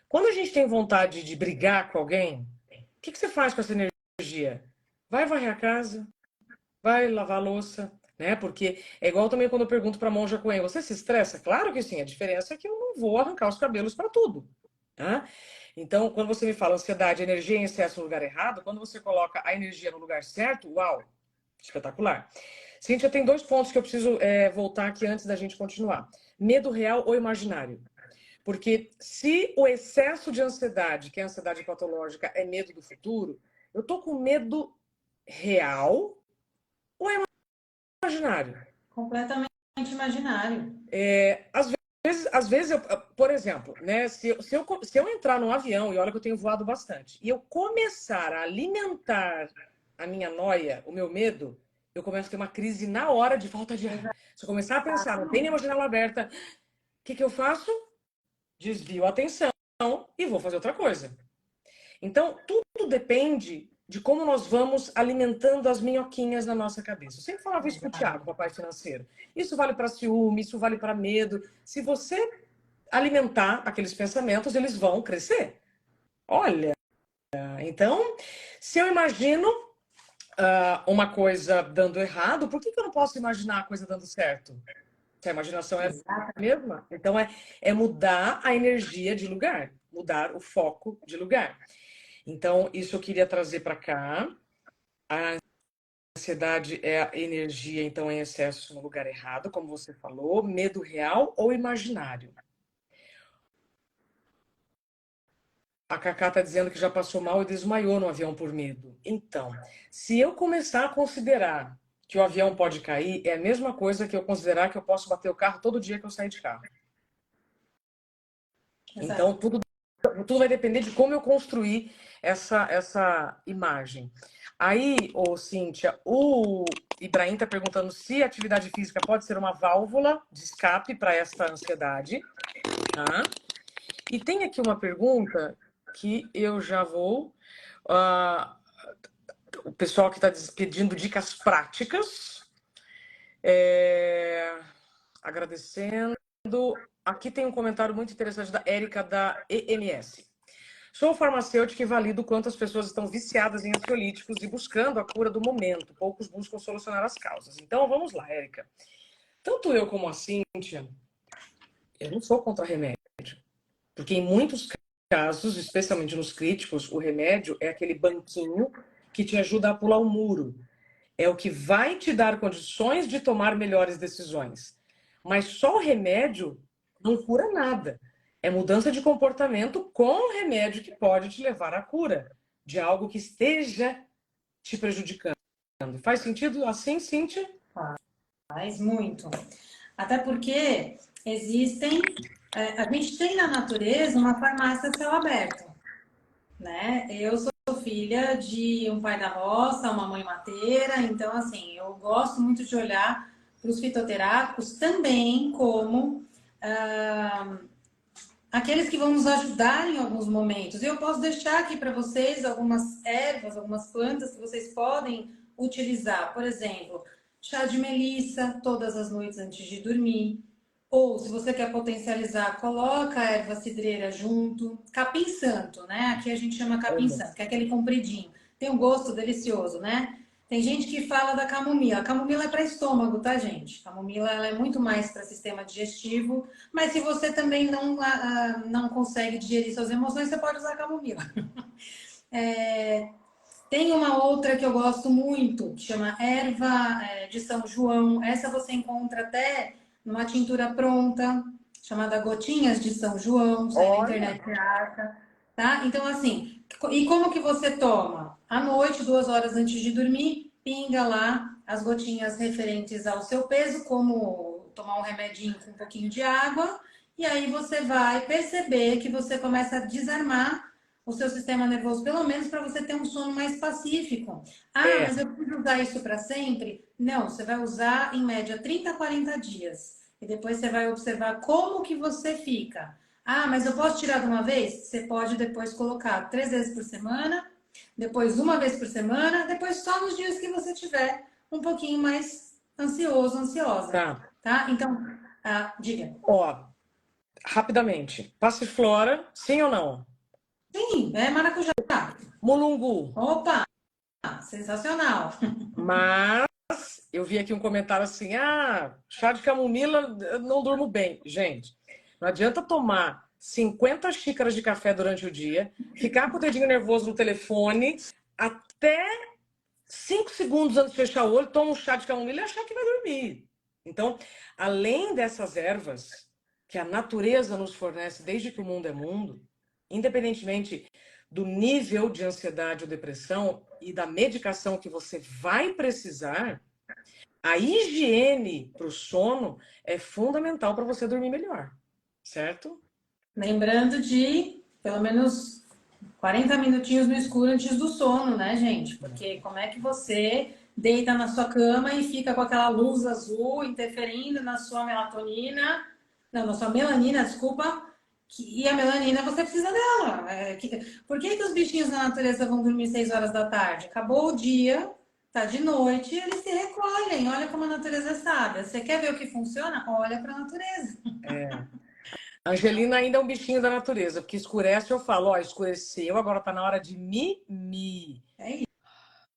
quando a gente tem vontade de brigar com alguém, o que você faz com essa energia? Vai varrer a casa, vai lavar a louça, né? Porque é igual também quando eu pergunto para a monja Coen, você se estressa? Claro que sim, a diferença é que eu não vou arrancar os cabelos para tudo, tá? Então, quando você me fala ansiedade, energia em excesso no lugar errado, quando você coloca a energia no lugar certo, uau, espetacular. Cíntia, tem dois pontos que eu preciso voltar aqui antes da gente continuar. Medo real ou imaginário? Porque se o excesso de ansiedade, que é a ansiedade patológica, é medo do futuro, eu tô com medo real ou é imaginário? Completamente imaginário. Às vezes eu, por exemplo, né, se eu entrar num avião, e olha que eu tenho voado bastante, e eu começar a alimentar a minha noia, o meu medo, eu começo a ter uma crise na hora de falta de ar. Se eu começar a pensar, não tem nenhuma janela aberta, o que eu faço? Desvio a atenção e vou fazer outra coisa. Então, tudo depende de como nós vamos alimentando as minhoquinhas na nossa cabeça. Eu sempre falava isso para o Tiago, papai financeiro. Isso vale para ciúme, isso vale para medo. Se você alimentar aqueles pensamentos, eles vão crescer. Olha, então, se eu imagino uma coisa dando errado, por que eu não posso imaginar a coisa dando certo? Se a imaginação é a mesma, então é mudar a energia de lugar, mudar o foco de lugar. Então, isso eu queria trazer para cá. A ansiedade é a energia, então, em excesso no lugar errado, como você falou. Medo real ou imaginário? A Cacá está dizendo que já passou mal e desmaiou no avião por medo. Então, se eu começar a considerar que o avião pode cair, é a mesma coisa que eu considerar que eu posso bater o carro todo dia que eu sair de carro. Então, tudo vai depender de como eu construir essa imagem. Aí, Cíntia, o Ibrahim está perguntando se a atividade física pode ser uma válvula de escape para essa ansiedade. Tá? E tem aqui uma pergunta que eu já vou... o pessoal que está pedindo dicas práticas. Agradecendo. Aqui tem um comentário muito interessante da Érica, da EMS. Sou farmacêutica e valido quanto as pessoas estão viciadas em ansiolíticos e buscando a cura do momento. Poucos buscam solucionar as causas. Então, vamos lá, Érica. Tanto eu como a Cíntia, eu não sou contra remédio. Porque em muitos casos, especialmente nos críticos, o remédio é aquele banquinho que te ajuda a pular o muro. É o que vai te dar condições de tomar melhores decisões. Mas só o remédio não cura nada. É mudança de comportamento com o remédio que pode te levar à cura de algo que esteja te prejudicando. Faz sentido assim, Cíntia? Faz muito. Até porque existem... a gente tem na natureza uma farmácia a céu aberto, né? Eu sou filha de um pai da roça, uma mãe mateira, então, assim, eu gosto muito de olhar para os fitoterápicos também como aqueles que vão nos ajudar em alguns momentos. Eu posso deixar aqui para vocês algumas ervas, algumas plantas que vocês podem utilizar. Por exemplo, chá de melissa todas as noites antes de dormir. Ou, se você quer potencializar, coloca a erva cidreira junto. Capim santo, né? Aqui a gente chama capim santo, que é aquele compridinho. Tem um gosto delicioso, né? Tem gente que fala da camomila. A camomila é para estômago, tá, gente? A camomila ela é muito mais para sistema digestivo. Mas se você também não consegue digerir suas emoções, você pode usar a camomila. Tem uma outra que eu gosto muito, que chama erva de São João. Essa você encontra até numa tintura pronta. chamada Gotinhas de São João, isso aí na Olha, internet você acha, tá? Então, assim, e como que você toma? À noite, 2 horas antes de dormir, pinga lá as gotinhas referentes ao seu peso, como tomar um remedinho com um pouquinho de água, e aí você vai perceber que você começa a desarmar o seu sistema nervoso, pelo menos para você ter um sono mais pacífico. Ah, é, mas eu preciso usar isso para sempre? Não, você vai usar em média 30 a 40 dias. E depois você vai observar como que você fica. Ah, mas eu posso tirar de uma vez? Você pode depois colocar 3 vezes por semana, depois uma vez por semana, depois só nos dias que você tiver um pouquinho mais ansioso, ansiosa, tá. tá? Então, diga. Ó, rapidamente. Passiflora, sim ou não? Sim, é maracujá. Mulungu. Opa, sensacional. Mas eu vi aqui um comentário assim: ah, chá de camomila, eu não durmo bem. Gente, não adianta tomar 50 xícaras de café durante o dia, ficar com o dedinho nervoso no telefone, até 5 segundos antes de fechar o olho, toma um chá de camomila e achar que vai dormir. Então, além dessas ervas que a natureza nos fornece desde que o mundo é mundo, independentemente do nível de ansiedade ou depressão e da medicação que você vai precisar, a higiene para o sono é fundamental para você dormir melhor, certo? Lembrando de pelo menos 40 minutinhos no escuro antes do sono, né, gente? Porque como é que você deita na sua cama e fica com aquela luz azul interferindo na sua melatonina, não, na sua melanina, desculpa, e a melanina você precisa dela. Por que que os bichinhos na natureza vão dormir 6 horas da tarde? Acabou o dia, tá de noite, eles se recolhem. Olha como a natureza é sábia. Você quer ver o que funciona? Olha para a natureza. É. Angelina ainda é um bichinho da natureza, porque escurece, eu falo, ó, escureceu, agora tá na hora de mimir. É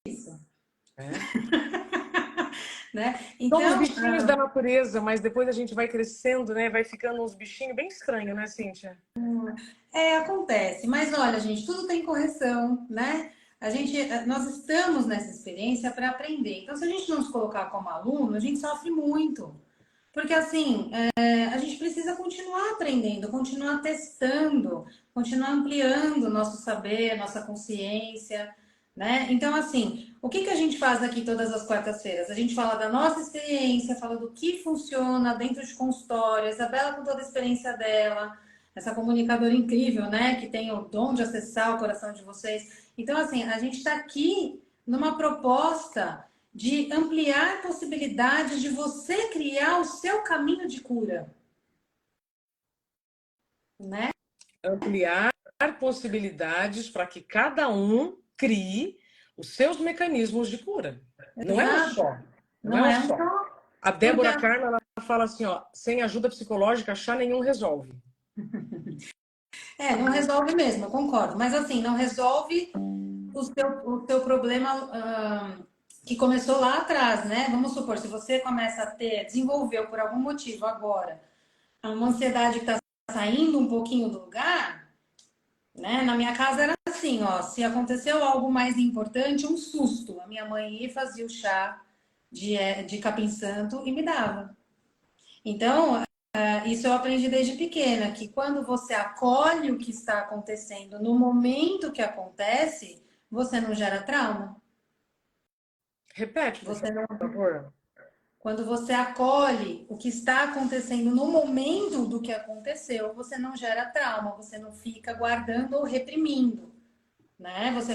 isso, Né? né? Somos Então, bichinhos da natureza, mas depois a gente vai crescendo, né? Vai ficando uns bichinhos bem estranhos, né, Cíntia? acontece. Mas olha, gente, tudo tem correção, né? Nós estamos nessa experiência para aprender. Então, se a gente não se colocar como aluno, a gente sofre muito. Porque assim, a gente precisa continuar aprendendo, continuar testando, continuar ampliando nosso saber, nossa consciência, né? Então, assim, o que que a gente faz aqui todas as quartas-feiras? A gente fala da nossa experiência, fala do que funciona dentro de consultório, a Isabela com toda a experiência dela, essa comunicadora incrível, né? Que tem o dom de acessar o coração de vocês. Então, assim, a gente está aqui numa proposta de ampliar possibilidades de você criar o seu caminho de cura, né? Ampliar possibilidades para que cada um crie os seus mecanismos de cura. Não é um Exato. só. Não é Não um é um só. só. A Porque Débora Carla, ela fala assim, ó, sem ajuda psicológica, chá nenhum resolve. não resolve mesmo, eu concordo. Mas assim, não resolve o seu problema que começou lá atrás, né? Vamos supor, se você começa a desenvolveu por algum motivo agora uma ansiedade que está saindo um pouquinho do lugar, né? Na minha casa era assim, ó, se aconteceu algo mais importante, um susto, a minha mãe ia e fazia o chá de capim santo e me dava. Então, isso eu aprendi desde pequena, que quando você acolhe o que está acontecendo no momento que acontece, você não gera trauma. Repete, por Você não, favor. quando você acolhe o que está acontecendo no momento do que aconteceu, você não gera trauma, você não fica guardando ou reprimindo, né? Você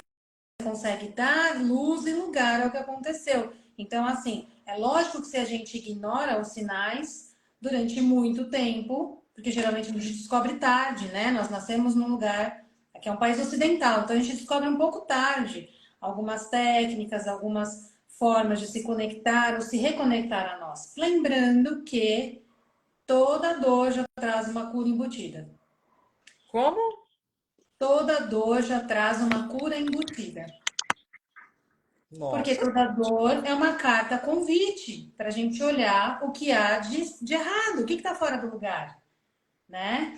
consegue dar luz e lugar ao que aconteceu. Então, assim, é lógico que se a gente ignora os sinais durante muito tempo, porque geralmente a gente descobre tarde, né? Nós nascemos num lugar, aqui é um país ocidental, então a gente descobre um pouco tarde algumas técnicas, algumas formas de se conectar ou se reconectar a nós. Lembrando que toda dor já traz uma cura embutida. Como? Toda dor já traz uma cura embutida. Porque Nossa. toda dor é uma carta convite para a gente olhar o que há de errado, o que está fora do lugar, né?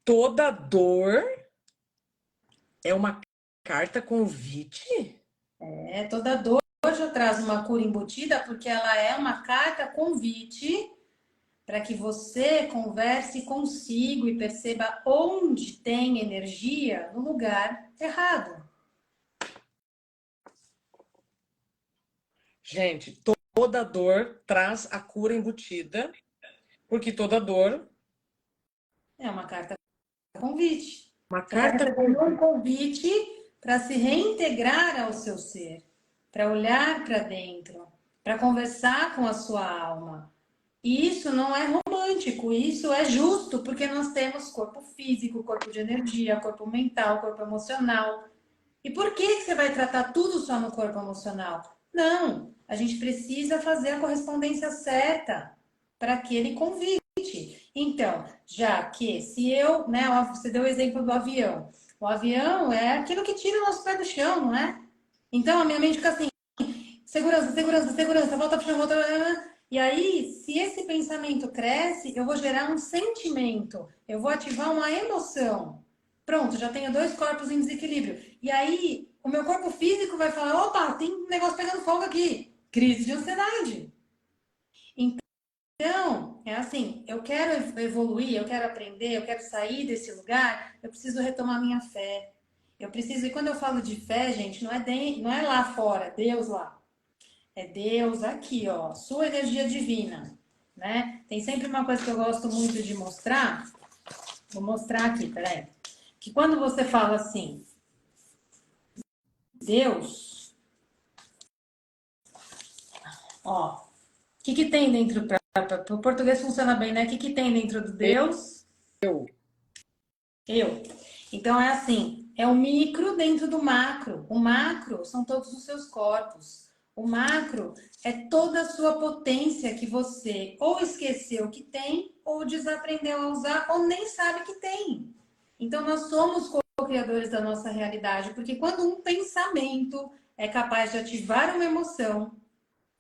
Toda dor é uma carta convite? Toda dor já traz uma cura embutida, porque ela é uma carta convite para que você converse consigo e perceba onde tem energia no lugar errado. Gente, toda dor traz a cura embutida, porque toda dor É uma carta convite. uma Você está carta recebendo um convite para se reintegrar ao seu ser, para olhar para dentro, para conversar com a sua alma. E isso não é romântico, isso é justo, porque nós temos corpo físico, corpo de energia, corpo mental, corpo emocional. E por que você vai tratar tudo só no corpo emocional? Não, a gente precisa fazer a correspondência certa para aquele convite. Então, já que se eu, né, você deu o exemplo do avião. O avião é aquilo que tira o nosso pé do chão, não é? Então a minha mente fica assim, segurança, segurança, segurança, volta pro chão, volta. E aí, se esse pensamento cresce, eu vou gerar um sentimento, eu vou ativar uma emoção. Pronto, já tenho dois corpos em desequilíbrio. E aí, o meu corpo físico vai falar: opa, tem um negócio pegando fogo aqui. Crise de ansiedade. Então, é assim, eu quero evoluir, eu quero aprender, eu quero sair desse lugar, eu preciso retomar minha fé. Eu preciso, e quando eu falo de fé, gente, não é lá fora, Deus lá. É Deus aqui, ó, sua energia divina, né? Tem sempre uma coisa que eu gosto muito de mostrar. Vou mostrar aqui, peraí. Que quando você fala assim, Deus, ó, o que tem dentro, para o português funciona bem, né? O que tem dentro do Deus? eu. Eu. Então é assim, é o micro dentro do macro. O macro são todos os seus corpos. O macro é toda a sua potência que você ou esqueceu que tem, ou desaprendeu a usar, ou nem sabe que tem. Então nós somos co-criadores da nossa realidade, porque quando um pensamento é capaz de ativar uma emoção,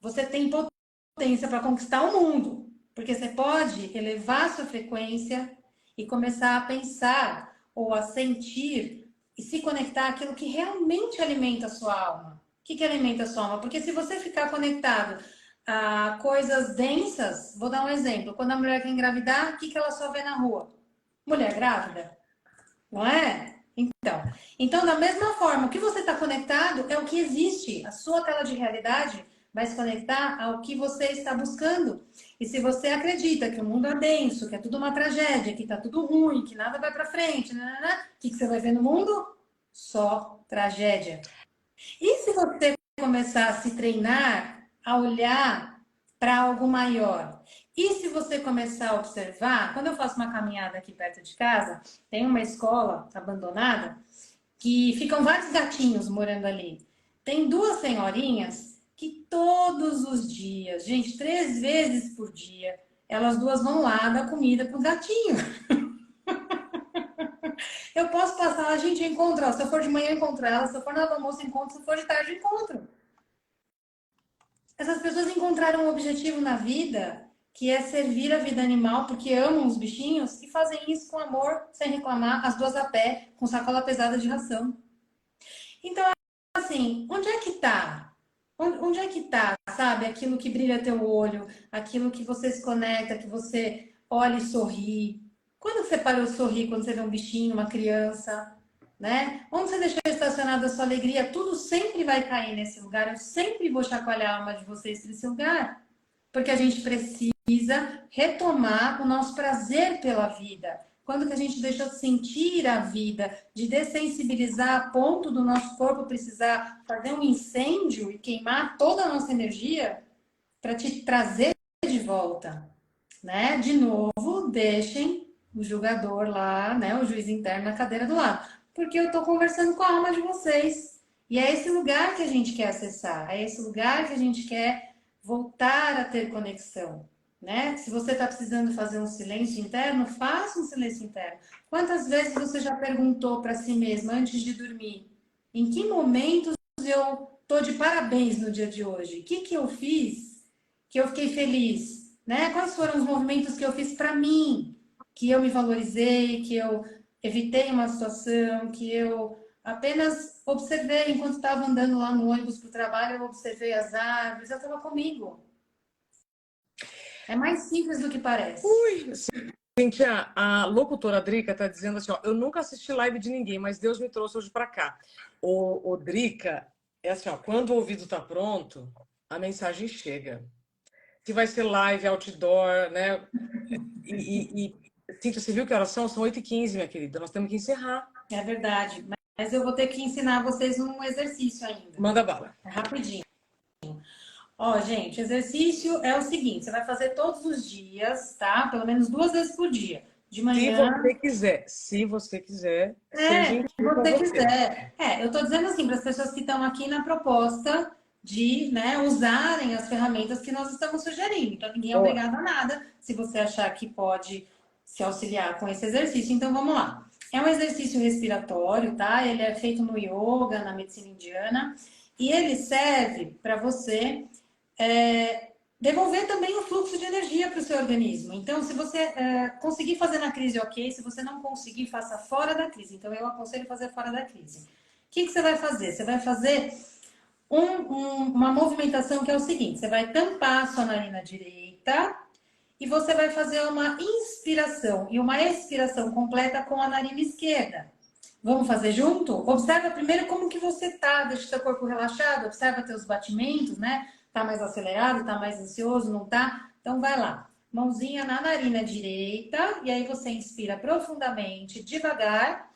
você tem potência para conquistar o mundo. Porque você pode elevar sua frequência e começar a pensar ou a sentir e se conectar àquilo que realmente alimenta a sua alma. O que alimenta a sua alma? Porque se você ficar conectado a coisas densas, vou dar um exemplo. Quando a mulher quer engravidar, o que ela só vê na rua? Mulher grávida, não é? Então, da mesma forma, o que você está conectado é o que existe. A sua tela de realidade vai se conectar ao que você está buscando. E se você acredita que o mundo é denso, que é tudo uma tragédia, que está tudo ruim, que nada vai para frente, o que você vai ver no mundo? Só tragédia. E se você começar a se treinar a olhar para algo maior? E se você começar a observar, quando eu faço uma caminhada aqui perto de casa, tem uma escola abandonada que ficam vários gatinhos morando ali. Tem duas senhorinhas que todos os dias, gente, 3 vezes por dia, elas duas vão lá dar comida pro gatinho. Eu posso passar, a gente encontra, se eu for de manhã, eu encontro ela, se eu for na hora do almoço, eu encontro, se eu for de tarde, eu encontro. Essas pessoas encontraram um objetivo na vida, que é servir a vida animal, porque amam os bichinhos, e fazem isso com amor, sem reclamar, as duas a pé, com sacola pesada de ração. Então, assim, onde é que tá? Onde é que tá, sabe? Aquilo que brilha teu olho, aquilo que você se conecta, que você olha e sorri. Quando você parou de sorrir, quando você vê um bichinho, uma criança, né? Onde você deixou estacionada a sua alegria, tudo sempre vai cair nesse lugar. Eu sempre vou chacoalhar a alma de vocês nesse lugar. Porque a gente precisa retomar o nosso prazer pela vida. Quando que a gente deixou de sentir a vida, de dessensibilizar a ponto do nosso corpo precisar fazer um incêndio e queimar toda a nossa energia para te trazer de volta, né? De novo, deixem o julgador lá, né? O juiz interno na cadeira do lado, porque eu estou conversando com a alma de vocês. E é esse lugar que a gente quer acessar, é esse lugar que a gente quer voltar a ter conexão, né? Se você está precisando fazer um silêncio interno, faça um silêncio interno. Quantas vezes você já perguntou para si mesma antes de dormir? Em que momentos eu tô de parabéns no dia de hoje? O que eu fiz que eu fiquei feliz? Né? Quais foram os movimentos que eu fiz para mim? Que eu me valorizei, que eu evitei uma situação, que eu Apenas observei, enquanto estava andando lá no ônibus para o trabalho, eu observei as árvores, eu estava comigo. É mais simples do que parece. Ui, Cíntia, a locutora Drica está dizendo assim, ó, eu nunca assisti live de ninguém, mas Deus me trouxe hoje para cá. O Drica, é assim, ó, quando o ouvido está pronto, a mensagem chega. Se vai ser live, outdoor, né? Cíntia, você viu que horas são? São 8h15, minha querida. Nós temos que encerrar. É verdade. Mas eu vou ter que ensinar vocês um exercício ainda. Manda bala. É rapidinho. Ó, gente, exercício é o seguinte: você vai fazer todos os dias, tá? Pelo menos 2 vezes por dia. De Se manhã. você quiser, se você quiser, ser Se gentil com você você. quiser. Eu tô dizendo assim, para as pessoas que estão aqui na proposta de, né, usarem as ferramentas que nós estamos sugerindo. Então, ninguém é Boa. obrigado a nada, se você achar que pode se auxiliar com esse exercício. Então, vamos lá. É um exercício respiratório, tá? Ele é feito no yoga, na medicina indiana, e ele serve para você devolver também o fluxo de energia para o seu organismo. Então, se você conseguir fazer na crise, ok. Se você não conseguir, faça fora da crise. Então, eu aconselho fazer fora da crise. O que você vai fazer? Você vai fazer uma movimentação que é o seguinte: você vai tampar a sua narina direita e você vai fazer uma inspiração e uma expiração completa com a narina esquerda. Vamos fazer junto? Observa primeiro como que você tá, deixa o seu corpo relaxado, observa teus batimentos, né? Tá mais acelerado, tá mais ansioso, não tá? Então vai lá. Mãozinha na narina direita e aí você inspira profundamente, devagar.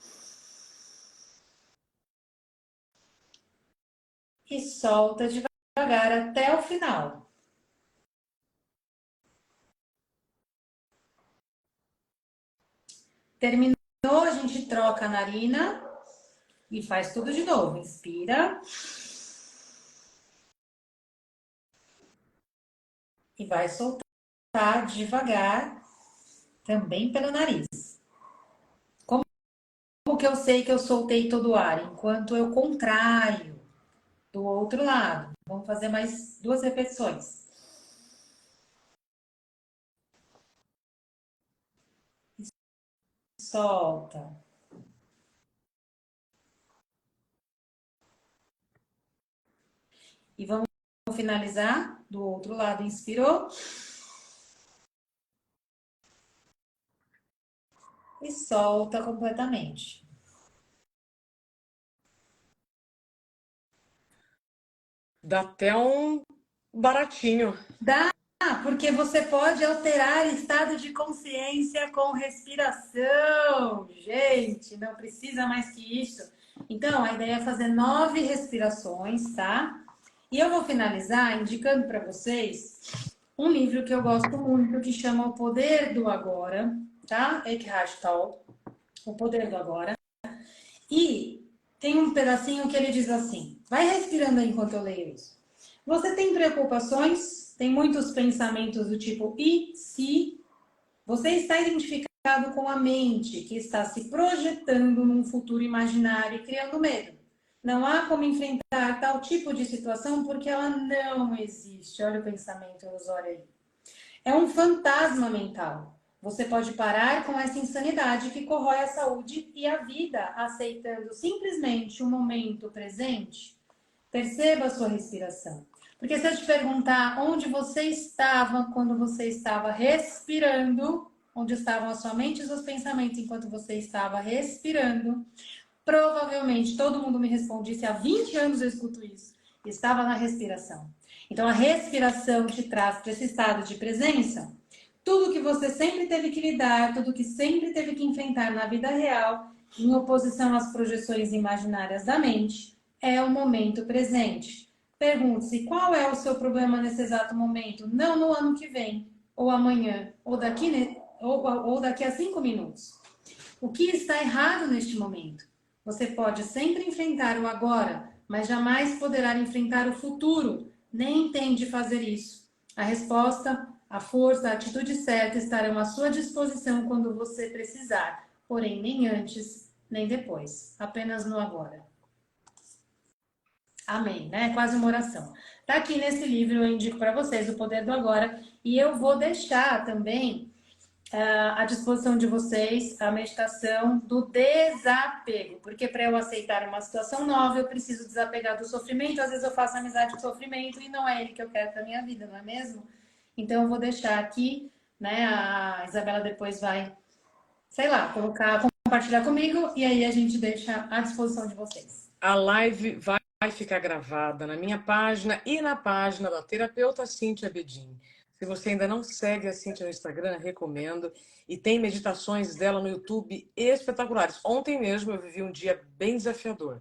E solta devagar até o final. Terminou, a gente troca a narina e faz tudo de novo. Inspira. E vai soltar devagar, também pelo nariz. Como que eu sei que eu soltei todo o ar? Enquanto eu contraio do outro lado. Vamos fazer mais 2 repetições. Solta. E vamos finalizar do outro lado. Inspirou. E solta completamente. Dá até um baratinho. Dá, porque você pode alterar estado de consciência com respiração. Gente, não precisa mais que isso. Então, a ideia é fazer 9 respirações, tá? E eu vou finalizar indicando para vocês um livro que eu gosto muito, que chama O Poder do Agora, tá? Eckhart Tolle, O Poder do Agora. E tem um pedacinho que ele diz assim, vai respirando aí enquanto eu leio isso. Você tem preocupações, tem muitos pensamentos do tipo e se você está identificado com a mente que está se projetando num futuro imaginário e criando medo. Não há como enfrentar tal tipo de situação porque ela não existe. Olha o pensamento ilusório aí. É um fantasma mental. Você pode parar com essa insanidade que corrói a saúde e a vida, aceitando simplesmente o momento presente. Perceba a sua respiração. Porque se eu te perguntar onde você estava quando você estava respirando, onde estavam a sua mente e os seus pensamentos enquanto você estava respirando, provavelmente todo mundo me respondisse, há 20 anos eu escuto isso, estava na respiração. Então a respiração te traz para esse estado de presença. Tudo que você sempre teve que lidar, tudo que sempre teve que enfrentar na vida real, em oposição às projeções imaginárias da mente, é o momento presente. Pergunte-se qual é o seu problema nesse exato momento, não no ano que vem, ou amanhã, ou daqui a 5 minutos. O que está errado neste momento? Você pode sempre enfrentar o agora, mas jamais poderá enfrentar o futuro. Nem tente fazer isso. A resposta, a força, a atitude certa estarão à sua disposição quando você precisar, porém nem antes, nem depois, apenas no agora. Amém, né? Quase uma oração. Tá aqui nesse livro, eu indico para vocês O Poder do Agora, e eu vou deixar também à disposição de vocês a meditação do desapego, porque para eu aceitar uma situação nova, eu preciso desapegar do sofrimento. Às vezes eu faço amizade com o sofrimento e não é ele que eu quero para minha vida, não é mesmo? Então eu vou deixar aqui, né? A Isabela depois vai, sei lá, colocar, compartilhar comigo e aí a gente deixa à disposição de vocês. A live vai ficar gravada na minha página e na página da terapeuta Cíntia Bedin. Se você ainda não segue a Cíntia no Instagram, recomendo. E tem meditações dela no YouTube espetaculares. Ontem mesmo eu vivi um dia bem desafiador,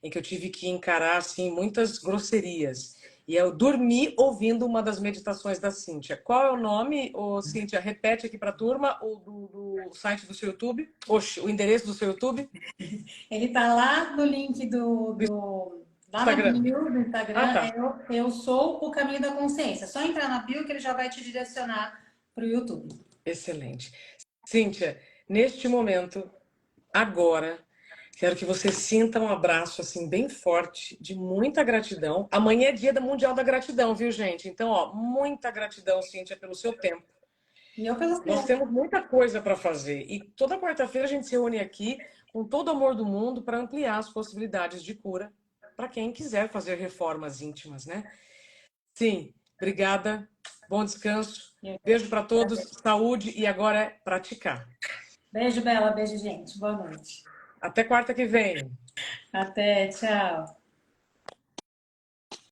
em que eu tive que encarar assim muitas grosserias. E eu dormi ouvindo uma das meditações da Cíntia. Qual é o nome, ô, Cíntia? Repete aqui para a turma o do site do seu YouTube. Oxe, o endereço do seu YouTube. Ele tá lá no link lá na Instagram. bio do Instagram, Ah, tá. eu sou o caminho da consciência. É só entrar na bio que ele já vai te direcionar para o YouTube. Excelente. Cíntia, neste momento, agora, quero que você sinta um abraço assim bem forte, de muita gratidão. Amanhã é dia da Mundial da Gratidão, viu, gente? Então, ó, muita gratidão, Cíntia, pelo seu tempo. E eu pelo Nós seu. temos muita coisa para fazer e toda quarta-feira a gente se reúne aqui com todo o amor do mundo para ampliar as possibilidades de cura para quem quiser fazer reformas íntimas, né? Sim, obrigada. Bom descanso. Beijo para todos, saúde e agora é praticar. Beijo, Bela. Beijo, gente. Boa noite. Até quarta que vem. Até, tchau.